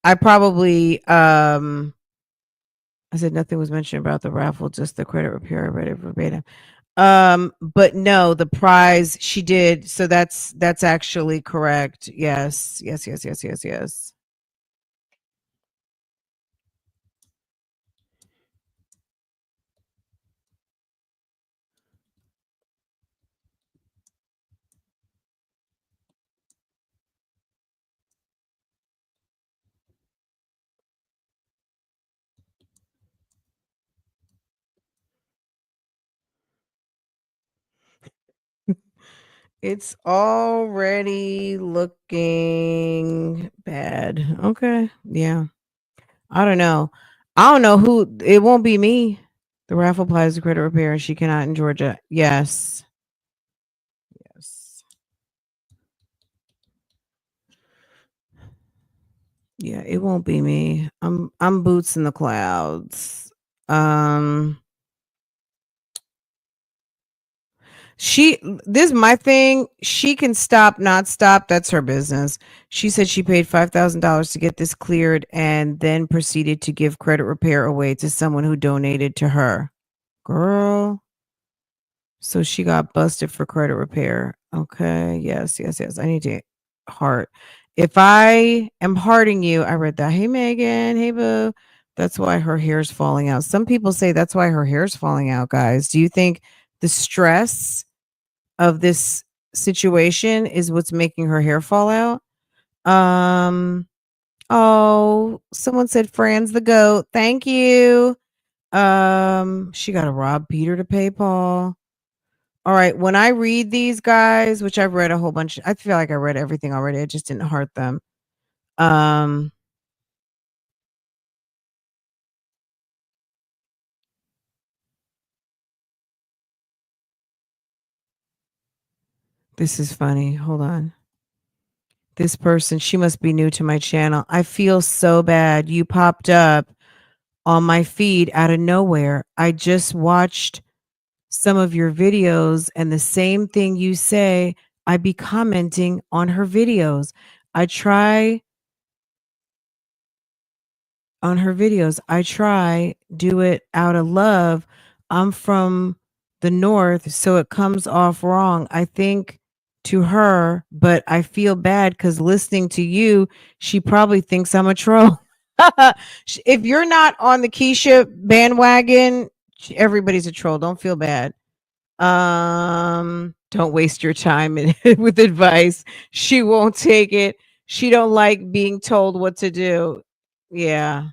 I probably I said nothing was mentioned about the raffle, just the credit repair. I read it verbatim. But no, the prize she did. So that's actually correct. Yes, yes, yes, yes, yes, yes. It's already looking bad. Okay. Yeah. I don't know. I don't know who it won't be me. The raffle applies to credit repair and she cannot in Georgia. Yes. Yes. Yeah, it won't be me. I'm boots in the clouds. Um She this is my thing. She can stop, not stop. That's her business. She said she paid $5,000 to get this cleared and then proceeded to give credit repair away to someone who donated to her. Girl. So she got busted for credit repair. Okay. Yes, yes, yes. I need to heart. If I am hearting you, I read that. Hey Megan. Hey boo. That's why her hair's falling out. Some people say that's why her hair's falling out, guys. Do you think the stress of this situation is what's making her hair fall out? Um, oh, someone said Fran's the goat. Thank you. She got to rob Peter to pay Paul. All right, when I read these guys, which I've read a whole bunch, I feel like I read everything already. I just didn't heart them. Um, this is funny. Hold on. This person, she must be new to my channel. I feel so bad. You popped up on my feed out of nowhere. I just watched some of your videos and the same thing you say, I be commenting on her videos. I try on her videos. I try do it out of love. I'm from the north, so it comes off wrong. I think to her, but I feel bad because listening to you, she probably thinks I'm a troll. If you're not on the Keisha bandwagon, everybody's a troll. Don't feel bad. Don't waste your time with advice. She won't take it. She don't like being told what to do. Yeah.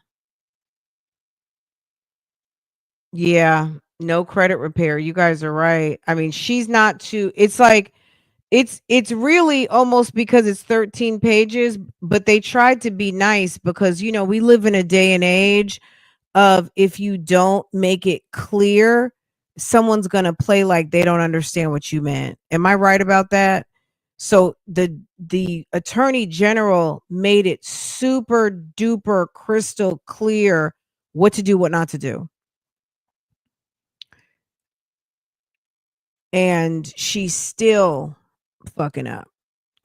Yeah. No credit repair. You guys are right. I mean, she's not too it's like it's really almost because it's 13 pages, but they tried to be nice because we live in a day and age of if you don't make it clear, someone's going to play like they don't understand what you meant. Am I right about that? So the attorney general made it super duper crystal clear what to do, what not to do. And she's still fucking up.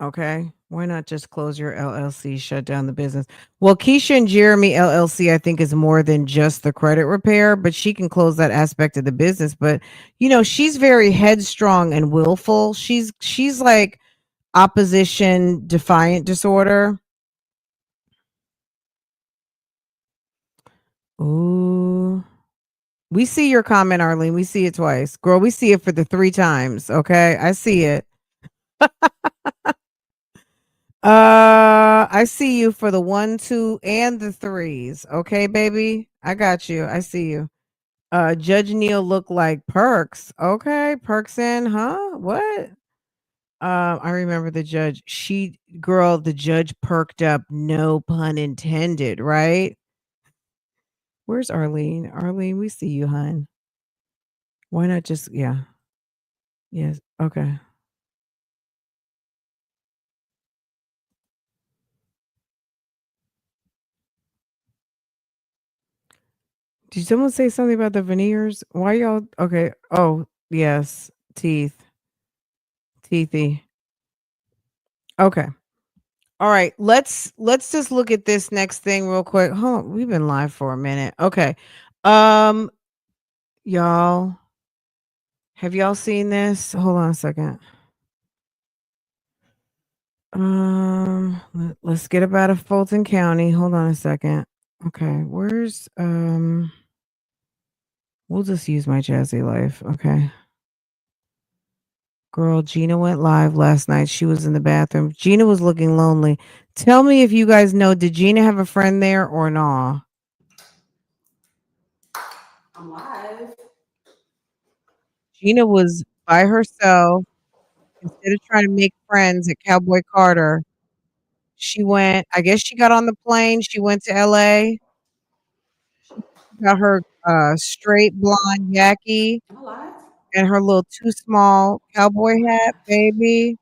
Okay. Why not just close your LLC, shut down the business? Well, Keisha and Jeremy LLC, I think, is more than just the credit repair, but she can close that aspect of the business. But she's very headstrong and willful. She's like opposition defiant disorder. Ooh. We see your comment, Arlene. We see it twice. Girl, we see it for the 3 times. Okay. I see it. I see you for the 1, 2, and the 3s. Okay, baby. I got you. I see you. Judge Neil looked like Perks. Okay, Perks in, huh? What? I remember the judge. The judge perked up, no pun intended, right? Where's Arlene? Arlene, we see you, hun. Why not just, yeah. Yes. Okay. Did someone say something about the veneers? Why y'all? Okay. Oh, yes. Teethy. Okay. All right. Let's just look at this next thing real quick. Hold on. We've been live for a minute. Okay. Um, y'all, have y'all seen this? Hold on a second. Let's get up out of Fulton County. Hold on a second. Okay, where's we'll just use my jazzy life. Okay. Girl, Gina went live last night. She was in the bathroom. Gina was looking lonely. Tell me if you guys know, did Gina have a friend there or not? I'm live. Gina was by herself. Instead of trying to make friends at Cowboy Carter, she went, I guess she got on the plane. She went to LA. She got her straight blonde yaki Am I live? and her little too small cowboy hat, baby.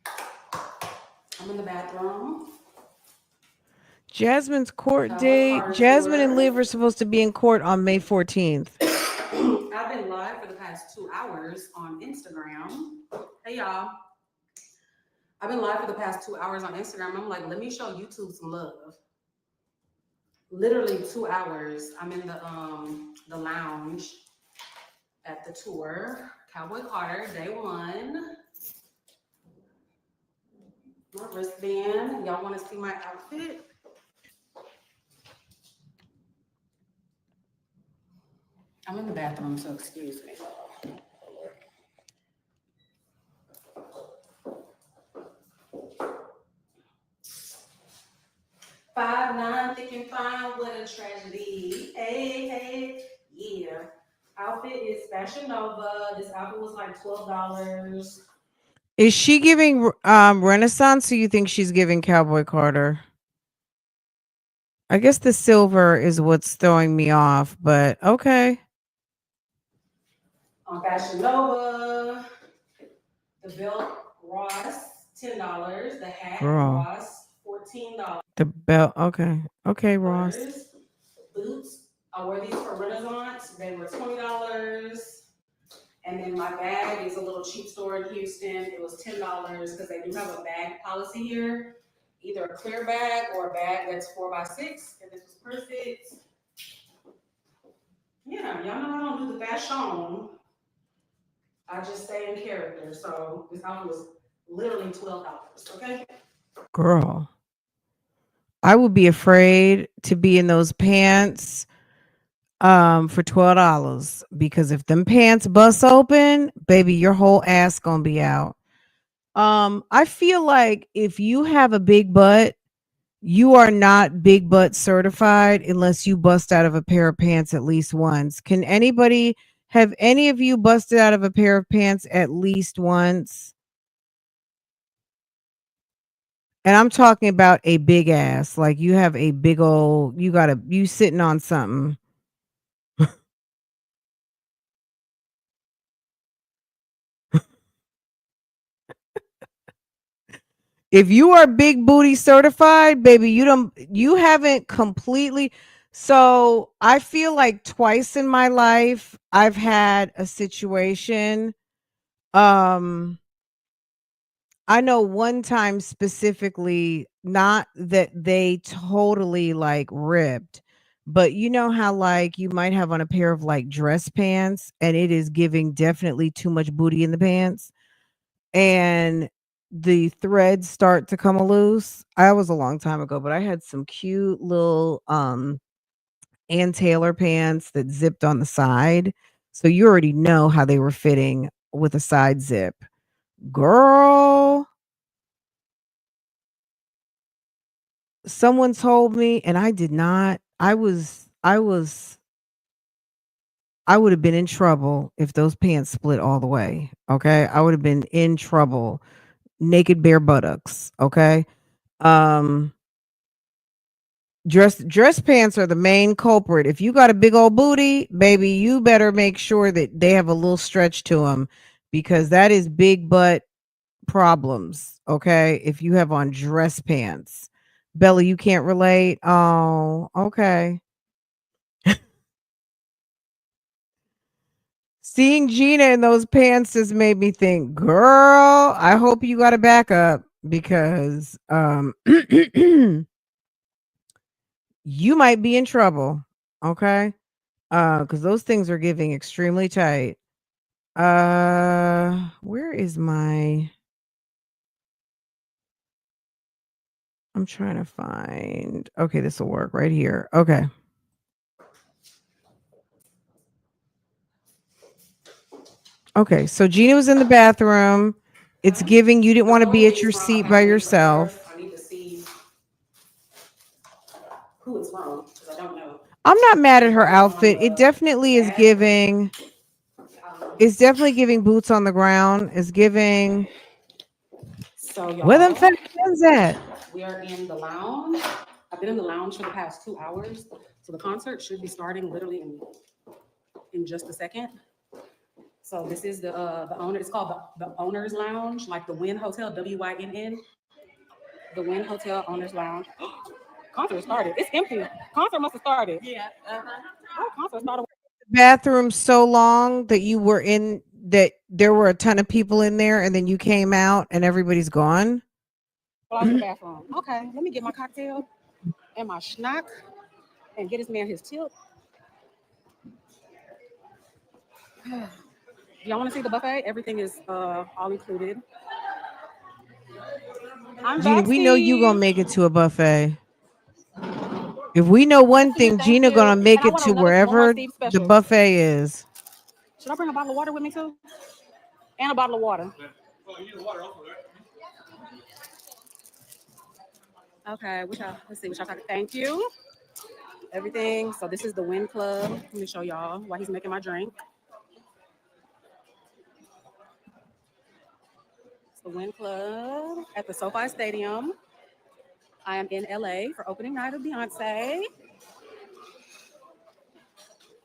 I'm in the bathroom. Jasmine's court Cowboy date. Carter Jasmine and tour. Liv are supposed to be in court on May 14th. I've been live for the past 2 hours on Instagram. Hey y'all. I've been live for the past 2 hours on Instagram. I'm like, let me show YouTube some love. Literally 2 hours. I'm in the lounge at the tour. Cowboy Carter, day 1. My wristband. Y'all want to see my outfit? I'm in the bathroom, so excuse me. 5'9", thick and fine, what a tragedy. Hey, yeah. Outfit is Fashion Nova. This outfit was like $12. Is she giving Renaissance or you think she's giving Cowboy Carter? I guess the silver is what's throwing me off, but okay. On Fashion Nova, the belt Ross, $10. The hat Girl. Ross, $14. The belt. Okay. Okay, Ross. Boots, I wear these for Renaissance. They were $20. And then my bag is a little cheap store in Houston. It was $10 because they do have a bag policy here. Either a clear bag or a bag that's 4x6. And this was perfect. Yeah, y'all know I don't do the fashion. I just stay in character. So this outfit was literally $12. Okay. Girl, I would be afraid to be in those pants for $12 because if them pants bust open, baby, your whole ass gonna be out. I feel like if you have a big butt, you are not big butt certified unless you bust out of a pair of pants at least once. Can anybody have any of you busted out of a pair of pants at least once? And I'm talking about a big ass, like you have a big old, you sitting on something. If you are big booty certified, baby, you haven't completely. So I feel like twice in my life I've had a situation. Um, I know one time specifically, not that they totally like ripped, but you know how like you might have on a pair of like dress pants and it is giving definitely too much booty in the pants and the threads start to come loose. I was a long time ago, but I had some cute little Ann Taylor pants that zipped on the side. So you already know how they were fitting with a side zip. Girl, someone told me and I did not. I would have been in trouble if those pants split all the way. Okay? I would have been in trouble. Naked bare buttocks, okay? Um dress pants are the main culprit. If you got a big old booty, baby, you better make sure that they have a little stretch to them because that is big butt problems, okay? If you have on dress pants. Bella, you can't relate. Oh, okay. Seeing Gina in those pants just made me think, girl, I hope you got a backup because you might be in trouble. Okay. Because those things are giving extremely tight. Where is my I'm trying to find okay, this will work right here. Okay. Okay, so Gina was in the bathroom. It's giving you didn't want to be at your seat by yourself. I need to see who it's from because I don't know. I'm not mad at her outfit. It definitely is giving. It's definitely giving boots on the ground. It's giving. So Where them y'all, fat hands at? we are in the lounge. I've been in the lounge for the past 2 hours. So the concert should be starting literally in just a second. So this is the owner. It's called the Owner's Lounge, like the Wynn Hotel, WYNN. The Wynn Hotel Owner's Lounge. Concert started. It's empty. Concert must have started. Yeah. Oh, concert started. Bathroom so long that you were in that there were a ton of people in there and then you came out and everybody's gone. Well, I was in the bathroom. Okay, let me get my cocktail and my schnack and get this man his tip. Y'all want to see the buffet? Everything is all included. I'm Gina, back, we know you gonna Steve. make it to a buffet. If we know one thing, Thank Gina you. gonna make And I it want to one more wherever Steve the special. buffet is. Should I bring a bottle of water with me too? And a bottle of water. Okay, let's see what y'all talking. Thank you. Everything. So this is the Wynn Club. Let me show y'all while he's making my drink. It's the Wynn Club at the SoFi Stadium. I am in LA for opening night of Beyonce.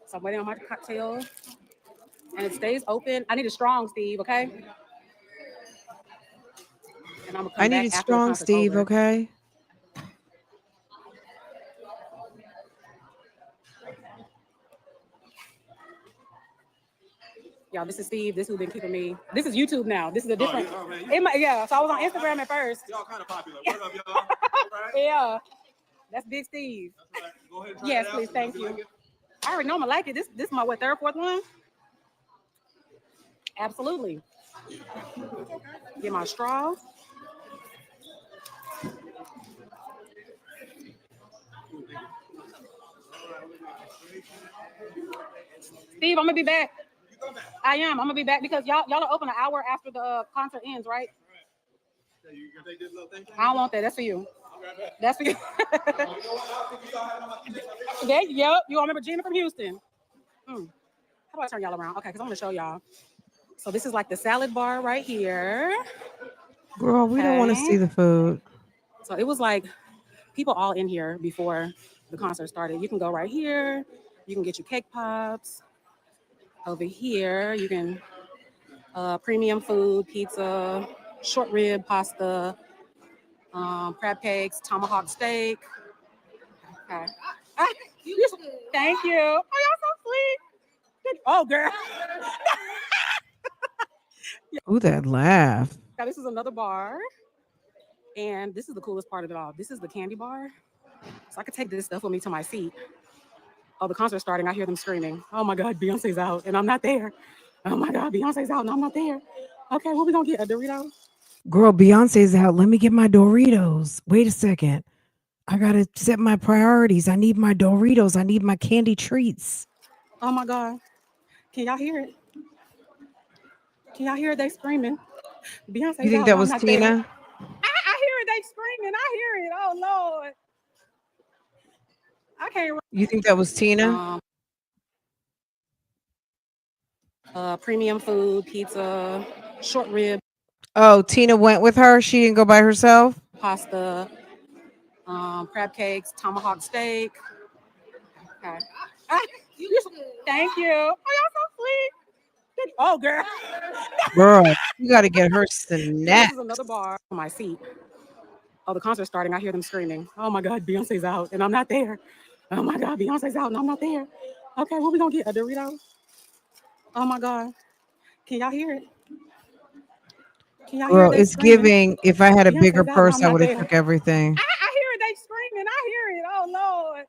So I'm waiting on my cocktail. And it stays open. I need a strong, Steve, okay? And I'm gonna come I need back it after the strong, concert's Steve, over. okay? Y'all, this is Steve. This is who's been keeping me. This is YouTube now. This is a different. Yeah, so I was on Instagram at first. Y'all kind of popular. What up, y'all? Right. Yeah, that's Big Steve. That's right. Go ahead and try Yes, it out. please, thank you. Like I already know I'm gonna like it. This is my third, fourth one. Absolutely. Get my straw. Steve, I'm gonna be back. I am. I'm gonna be back because y'all are open an hour after the concert ends, right? I don't want that. That's for you. That's for you. There, yep. You all remember Gina from Houston? How do I turn y'all around? Okay, because I'm gonna show y'all. So this is like the salad bar right here. Girl, we don't want to see Okay. the food. So it was like people all in here before the concert started. You can go right here. You can get your cake pops. Over here, you can premium food, pizza, short rib, pasta, crab cakes, tomahawk steak. Okay. Ah, thank you. Oh, y'all so sweet. Oh, girl. Ooh, that laugh. Now, this is another bar. And this is the coolest part of it all. This is the candy bar. So I could take this stuff with me to my seat. Oh, the concert's starting. I hear them screaming. Oh my God, Beyonce's out and I'm not there. Oh my God, Beyonce's out and I'm not there. Okay, what we gonna get? A Dorito? Girl, Beyonce's out. Let me get my Doritos. Wait a second. I got to set my priorities. I need my Doritos. I need my candy treats. Oh my God. Can y'all hear it? Can y'all hear it? They screaming. You Beyonce's think out and that I'm was not there. Tina? I hear it. They screaming. I hear it. Oh Lord. I can't. You think that was Tina? Premium food, pizza, short rib, Oh, Tina went with her. She didn't go by herself. pasta, crab cakes, tomahawk steak. Okay. Ah, thank you. Oh, y'all so sweet. Oh, girl. Girl, you got to get her This snacks. is another bar on my seat. Oh, the concert's starting. I hear them screaming. Oh my God, Beyonce's out and I'm not there. Oh my God, Beyonce's out and I'm not there. Okay, what we gonna get? A Dorito? Oh my God. Can y'all hear it? Can y'all hear it? Girl, They it's screaming. giving. If I had a bigger Beyonce's out and purse, I'm I not would have there. took everything. I hear it. They screaming. I hear it. Oh Lord.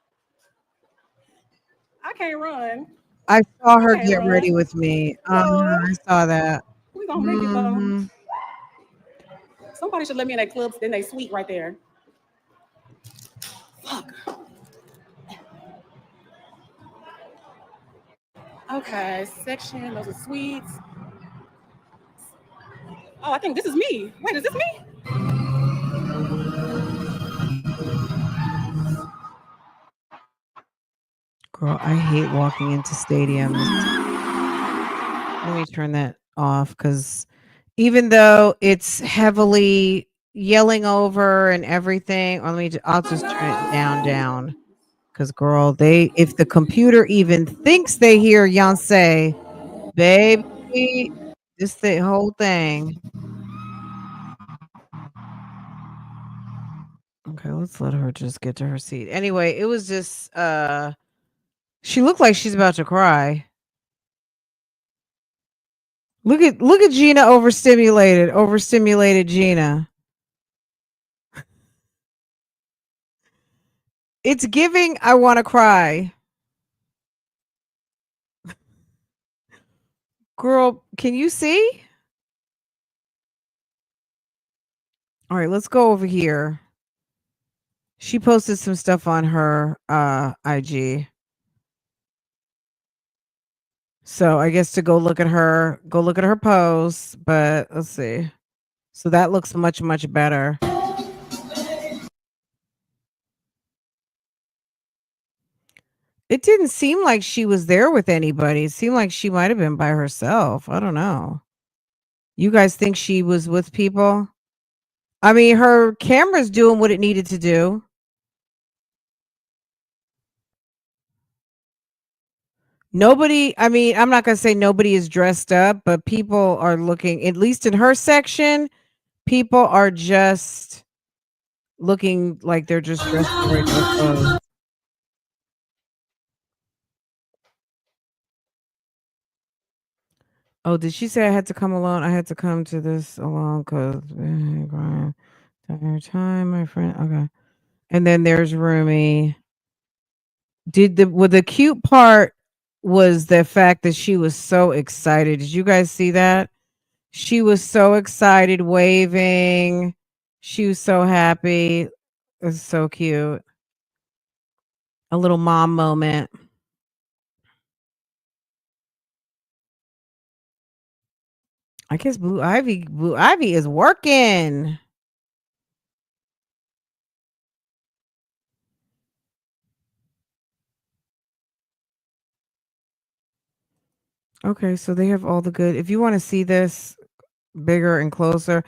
I can't run. I saw I her can't get ready run. with me. Lord. I saw that. We gonna make it though. Hmm. Somebody should let me in that club, then they sweet right there. Fuck. Okay, section, those are sweets. Oh, I think this is me. Wait, is this me? Girl, I hate walking into stadiums. Let me turn that off because even though it's heavily yelling over and everything, or I'll just turn it down. Because girl, if the computer even thinks they hear Beyonce, baby, this the whole thing. Okay, let's let her just get to her seat. Anyway, it was just she looked like she's about to cry. Look at Gina overstimulated Gina. It's giving I want to cry. Girl, can you see? All right, let's go over here. She posted some stuff on her IG. So I guess to go look at her posts, but let's see. So that looks much, much better. It didn't seem like she was there with anybody. It seemed like she might have been by herself. I don't know. You guys think she was with people? I mean, her camera's doing what it needed to do. Nobody, I mean, I'm not going to say nobody is dressed up, but people are looking, at least in her section, people are just looking like they're just dressed in regular clothes. Oh, did she say I had to come alone? I had to come to this alone because entire time, my friend. Okay. And then there's Rumi. With the cute part was the fact that she was so excited. Did you guys see that? She was so excited, waving. She was so happy. It was so cute. A little mom moment. I guess Blue Ivy is working. Okay, so they have all the good. If you want to see this bigger and closer,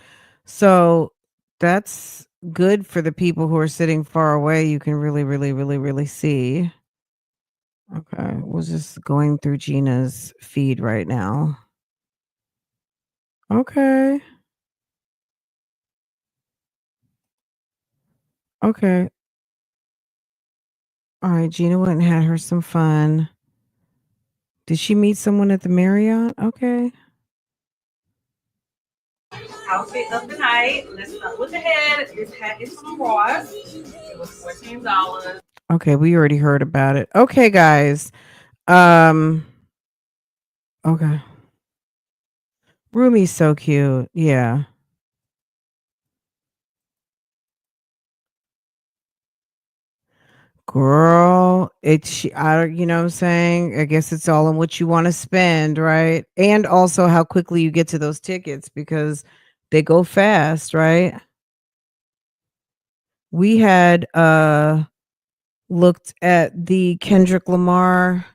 so that's good for the people who are sitting far away. You can really, really, really, really see. Okay, we're just going through Gina's feed right now. Okay. Okay. All right, Gina went and had her some fun. Did she meet someone at the Marriott? Okay. Outfit of the night. Let's start with the head. This hat is from Ross. It was $14. Okay, we already heard about it. Okay, guys. Um okay. Rumi's so cute. Yeah. Girl, you know what I'm saying? I guess it's all in what you want to spend, right? And also how quickly you get to those tickets because they go fast, right? We had looked at the Kendrick Lamar,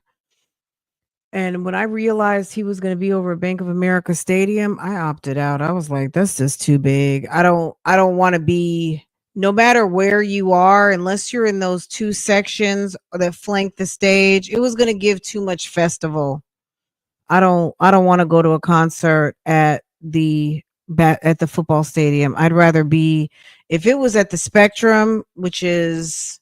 and when I realized he was going to be over at Bank of America Stadium, I opted out. I was like, that's just too big. I don't want to be, no matter where you are, unless you're in those two sections that flank the stage. It was going to give too much festival. I don't want to go to a concert at the football stadium. I'd rather be, if it was at the Spectrum, which is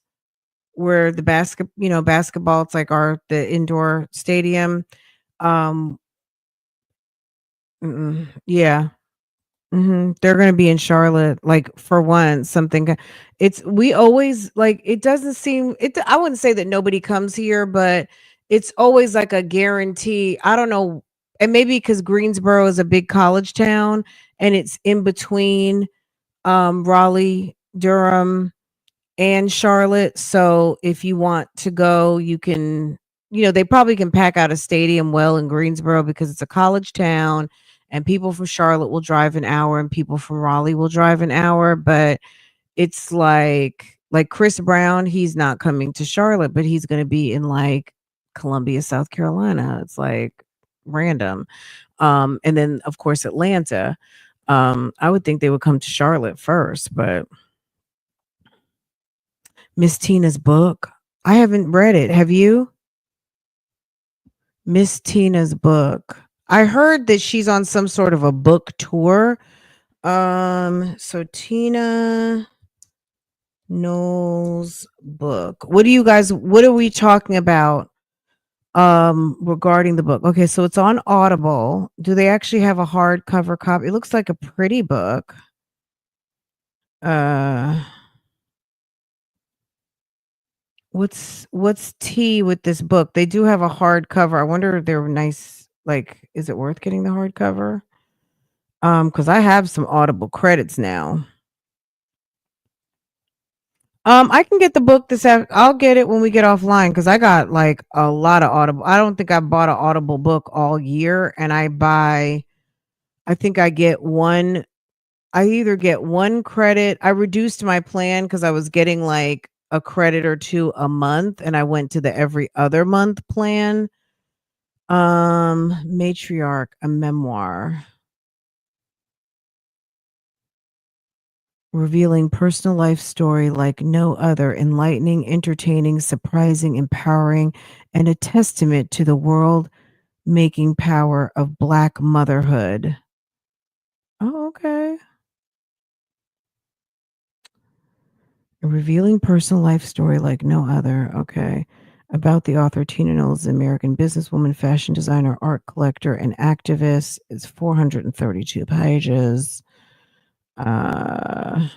where the basketball, it's like the indoor stadium. um yeah. They're gonna be in Charlotte, like, for one, something. We always, like, it doesn't seem it. I wouldn't say that nobody comes here, but it's always like a guarantee. I don't know, and maybe because Greensboro is a big college town, and it's in between Raleigh, Durham, and Charlotte. So if you want to go, you can, they probably can pack out a stadium well in Greensboro because it's a college town, and people from Charlotte will drive an hour and people from Raleigh will drive an hour. But it's like Chris Brown, he's not coming to Charlotte, but he's going to be in like Columbia, South Carolina. It's like random. And then of course Atlanta. I would think they would come to Charlotte first, but Miss Tina's book. I haven't read it. Have you? Miss Tina's book. I heard that she's on some sort of a book tour. So Tina Knowles' book. What are we talking about regarding the book? Okay, so it's on Audible. Do they actually have a hardcover copy? It looks like a pretty book. Uh What's tea with this book? They do have a hardcover. I wonder if they're nice. Like, is it worth getting the hardcover? Because I have some Audible credits now. I can get the book this after. I'll get it when we get offline because I got like a lot of Audible. I don't think I bought an Audible book all year, and I think I get one. I either get one credit. I reduced my plan because I was getting like a credit or two a month, and I went to the every other month plan. Matriarch, a memoir revealing personal life story like no other, enlightening, entertaining, surprising, empowering, and a testament to the world making power of Black motherhood. Oh, okay. A revealing personal life story like no other. Okay. About the author Tina Knowles, American businesswoman, fashion designer, art collector, and activist. It's 432 pages. Uh,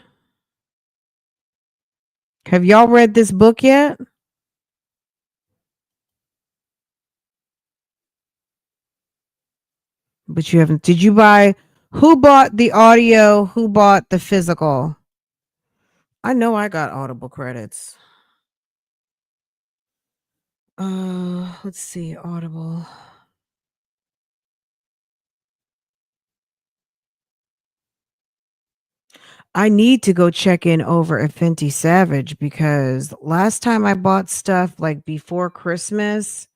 have y'all read this book yet? But you haven't. Did you buy? Who bought the audio? Who bought the physical? I know I got Audible credits. Let's see, Audible. I need to go check in over at Fenty Savage because last time I bought stuff like before Christmas,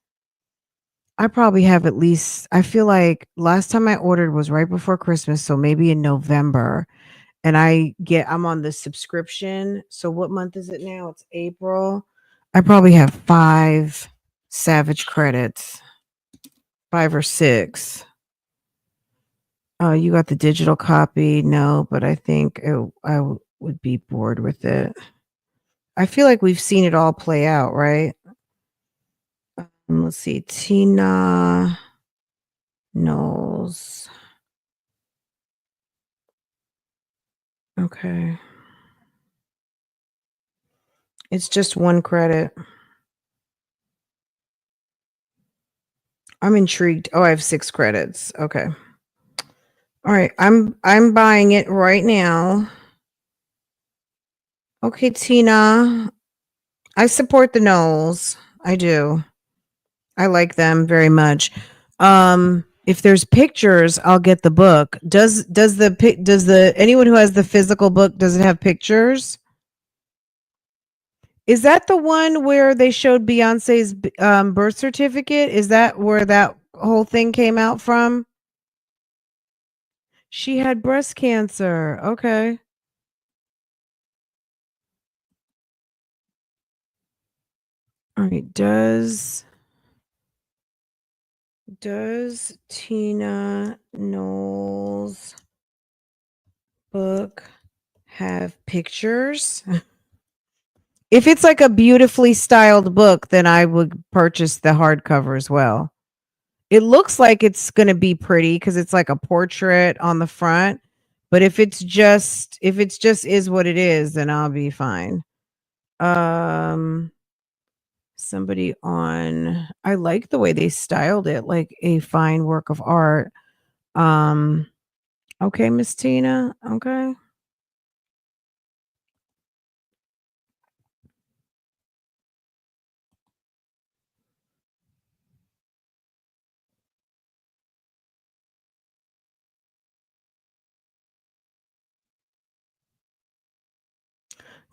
I probably have at least, I feel like last time I ordered was right before Christmas, so maybe in November. And I'm on the subscription. So what month is it now? It's April. I probably have 5 Savage credits, 5 or 6. Oh, you got the digital copy? No, but I think would be bored with it. I feel like we've seen it all play out, right? Let's see. Tina Knowles. Okay. It's just 1 credit. I'm intrigued. Oh, I have 6 credits. Okay. All right. I'm buying it right now. Okay, Tina. I support the Knowles. I do. I like them very much. If there's pictures, I'll get the book. Does the anyone who has the physical book, does it have pictures? Is that the one where they showed Beyonce's birth certificate? Is that where that whole thing came out from? She had breast cancer. Okay. All right. Does Tina Knowles' book have pictures? If it's like a beautifully styled book, then I would purchase the hardcover as well. It looks like it's going to be pretty because it's like a portrait on the front. But if it's just is what it is, then I'll be fine. Somebody on, I like the way they styled it, like a fine work of art. Okay, Miss Tina. Okay.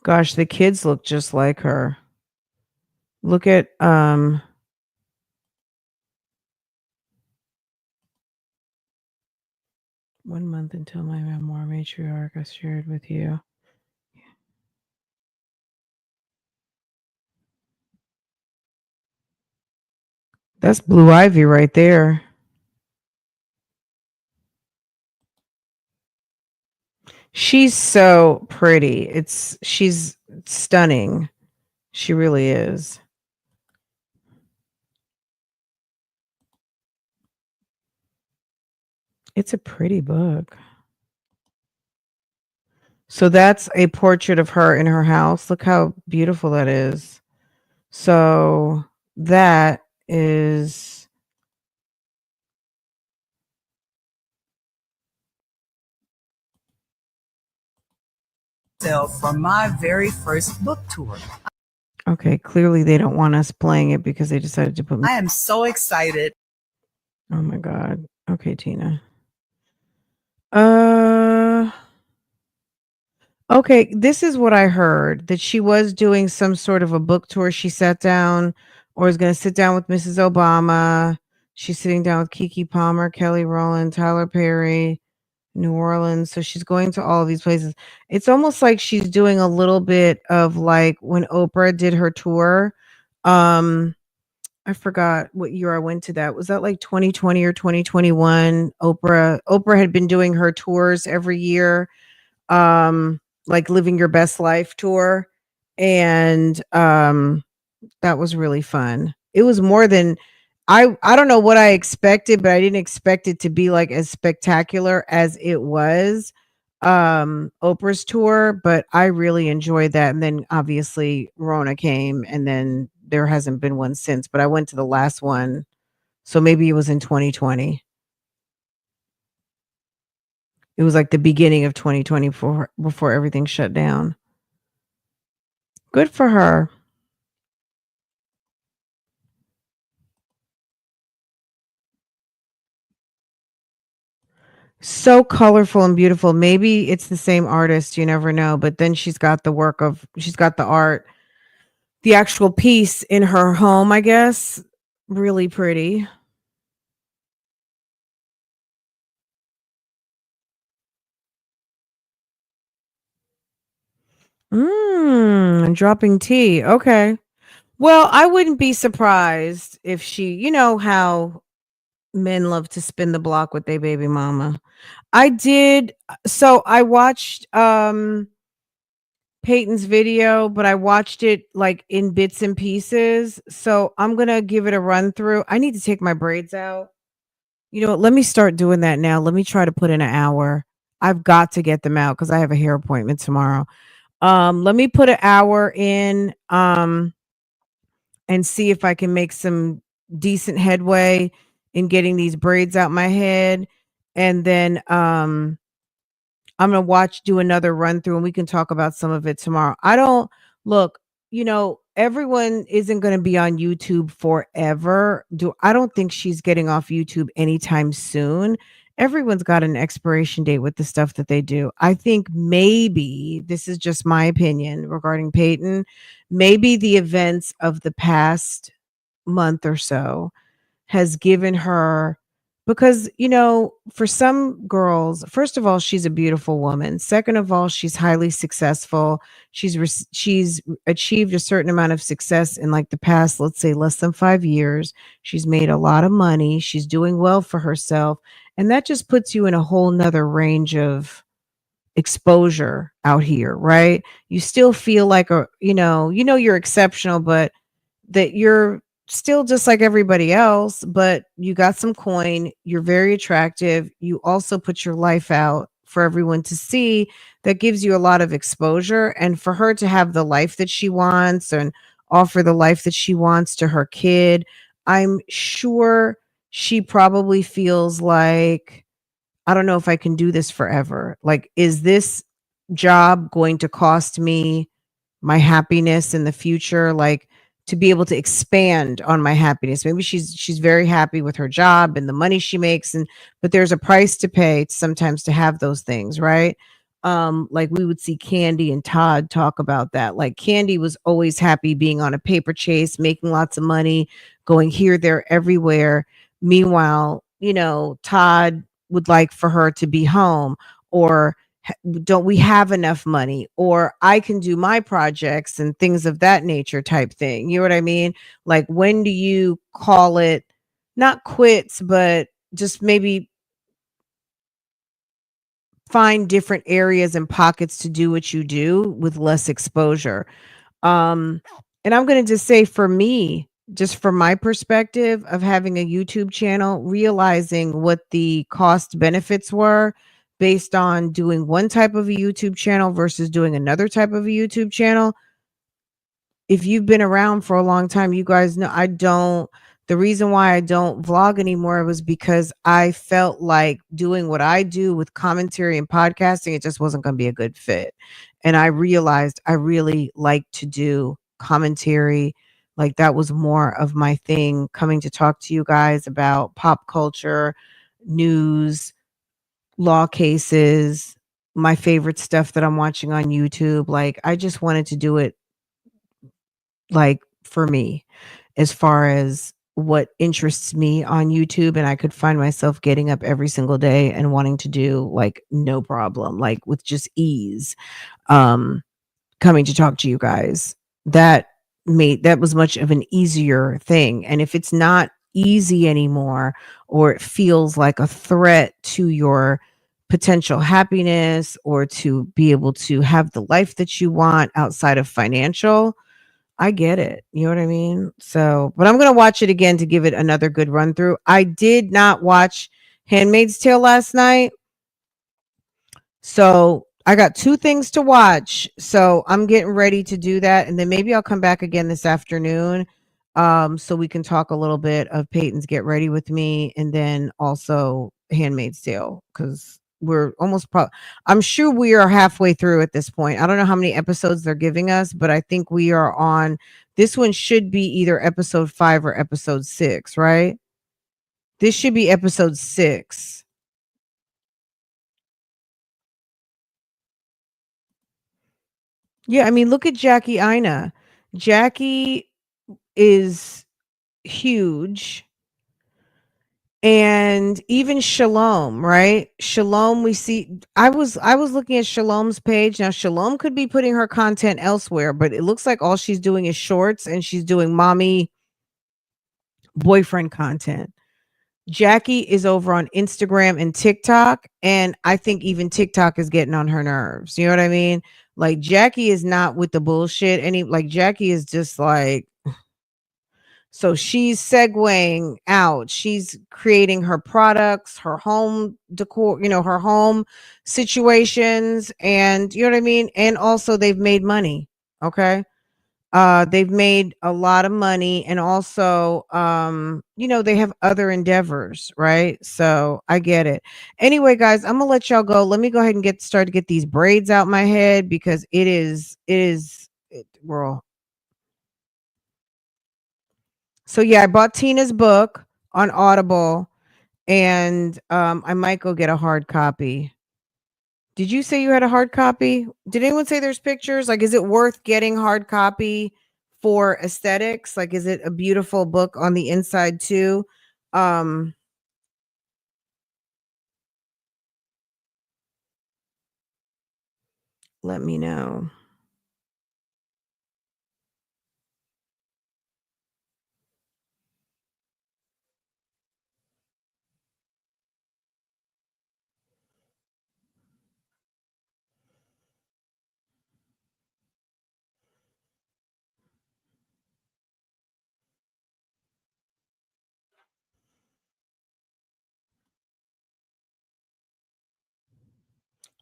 Gosh, the kids look just like her. Look at 1 month until my memoir matriarch I shared with you. That's Blue Ivy right there. She's so pretty. She's stunning. She really is. It's a pretty book. So that's a portrait of her in her house. Look how beautiful that is. So that is from my very first book tour. okay. Clearly, they don't want us playing it because they decided to put. I am so excited. Oh my god. Okay, Tina. Okay, this is what I heard, that she was doing some sort of a book tour. She sat down or is going to sit down with Mrs. Obama. She's sitting down with Kiki Palmer, Kelly Rowland, Tyler Perry, New Orleans. So she's going to all of these places. It's almost like she's doing a little bit of like when Oprah did her tour. I forgot what year I went to that. Was that like 2020 or 2021? Oprah had been doing her tours every year. Like Living Your Best Life tour, and that was really fun. It was more than I don't know what I expected, but I didn't expect it to be like as spectacular as it was. Oprah's tour, but I really enjoyed that. And then obviously Rona came, and then there hasn't been one since, but I went to the last one, so maybe it was in 2020. It was like the beginning of 2024 before everything shut down. Good for her. So colorful and beautiful. Maybe it's the same artist, you never know, but then she's got the art, the actual piece in her home, I guess. Really pretty. Dropping tea. Okay. Well, I wouldn't be surprised if she, you know how men love to spin the block with their baby mama. I did so I watched Peyton's video, but I watched it like in bits and pieces. So I'm gonna give it a run through. I need to take my braids out. You know what? Let me start doing that now. Let me try to put in an hour. I've got to get them out because I have a hair appointment tomorrow. Let me put an hour in and see if I can make some decent headway in getting these braids out my head. And then I'm gonna do another run through and we can talk about some of it tomorrow. I don't look, everyone isn't gonna be on YouTube forever. I don't think she's getting off YouTube anytime soon. Everyone's got an expiration date with the stuff that they do. I think maybe this is just my opinion regarding Peyton. Maybe the events of the past month or so has given her because for some girls, first of all, she's a beautiful woman. Second of all, she's highly successful. She's achieved a certain amount of success in like the past, let's say less than 5 years. She's made a lot of money. She's doing well for herself, and that just puts you in a whole nother range of exposure out here, right? You still feel like you're exceptional, but that you're still just like everybody else, but you got some coin, you're very attractive, you also put your life out for everyone to see. That gives you a lot of exposure, and for her to have the life that she wants and offer the life that she wants to her kid, I'm sure she probably feels like, I don't know if I can do this forever. Like, is this job going to cost me my happiness in the future? Like, to be able to expand on my happiness. Maybe she's very happy with her job and the money she makes, but there's a price to pay sometimes to have those things, right? Like we would see Candy and Todd talk about that. Like Candy was always happy being on a paper chase, making lots of money, going here, there, everywhere. Meanwhile, Todd would like for her to be home, or don't we have enough money, or I can do my projects and things of that nature type thing. You know what I mean? Like, when do you call it not quits, but just maybe find different areas and pockets to do what you do with less exposure? Um, and I'm going to just say, for me, just from my perspective of having a YouTube channel, realizing what the cost benefits were based on doing one type of a YouTube channel versus doing another type of a YouTube channel. If you've been around for a long time, you guys know the reason why I don't vlog anymore was because I felt like doing what I do with commentary and podcasting, it just wasn't going to be a good fit. And I realized I really like to do commentary. Like, that was more of my thing, coming to talk to you guys about pop culture, news, law cases, my favorite stuff that I'm watching on YouTube. Like, I just wanted to do it like for me, as far as what interests me on YouTube, and I could find myself getting up every single day and wanting to do, like, no problem, like with just ease, um coming to talk to you guys. That was much of an easier thing. And if it's not easy anymore, or it feels like a threat to your potential happiness, or to be able to have the life that you want outside of financial, I get it. You know what I mean? So, but I'm going to watch it again to give it another good run through. I did not watch Handmaid's Tale last night. So I got two things to watch. So I'm getting ready to do that. And then maybe I'll come back again this afternoon. So we can talk a little bit of Peyton's Get Ready With Me, and then also Handmaid's Tale, because we're almost I'm sure we are halfway through at this point. I don't know how many episodes they're giving us, but I think we are on, this one should be either episode 5 or episode 6, right? This should be episode 6. Yeah, I mean, look at Jackie Ina. Jackie is huge. And even Shalom, right? Shalom, we see, I was looking at Shalom's page. Now Shalom could be putting her content elsewhere, but it looks like all she's doing is shorts and she's doing mommy boyfriend content. Jackie is over on Instagram and TikTok, and I think even TikTok is getting on her nerves. You know what I mean? Like Jackie is not with the bullshit any, like Jackie is just like, so she's segueing out. She's creating her products, her home decor, her home situations, and you know what I mean? And also they've made money. Okay. They've made a lot of money, and also they have other endeavors, right? So I get it. Anyway, guys, I'm gonna let y'all go. Let me go ahead and start to get these braids out my head, because girl. So yeah, I bought Tina's book on Audible, and I might go get a hard copy. Did you say you had a hard copy? Did anyone say there's pictures? Like, is it worth getting hard copy for aesthetics? Like, is it a beautiful book on the inside too? Um, Let me know.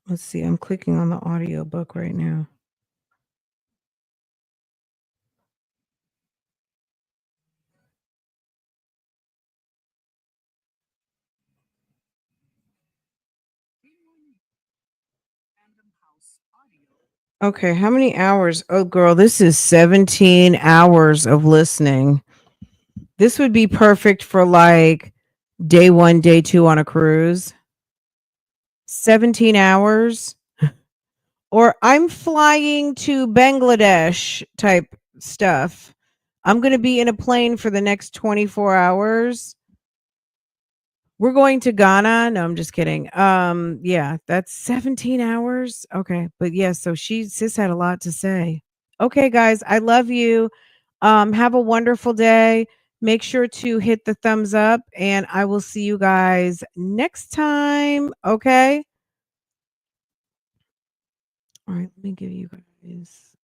Let's see. I'm clicking on the audio book right now. Okay, how many hours? Oh, girl, this is 17 hours of listening. This would be perfect for like day 1, day 2 on a cruise. 17 hours. Or I'm flying to Bangladesh type stuff. I'm going to be in a plane for the next 24 hours. We're going to Ghana. No, I'm just kidding. Yeah, that's 17 hours. Okay. But yeah, so sis had a lot to say. Okay, guys, I love you. Have a wonderful day. Make sure to hit the thumbs up, and I will see you guys next time. Okay. All right, let me give you guys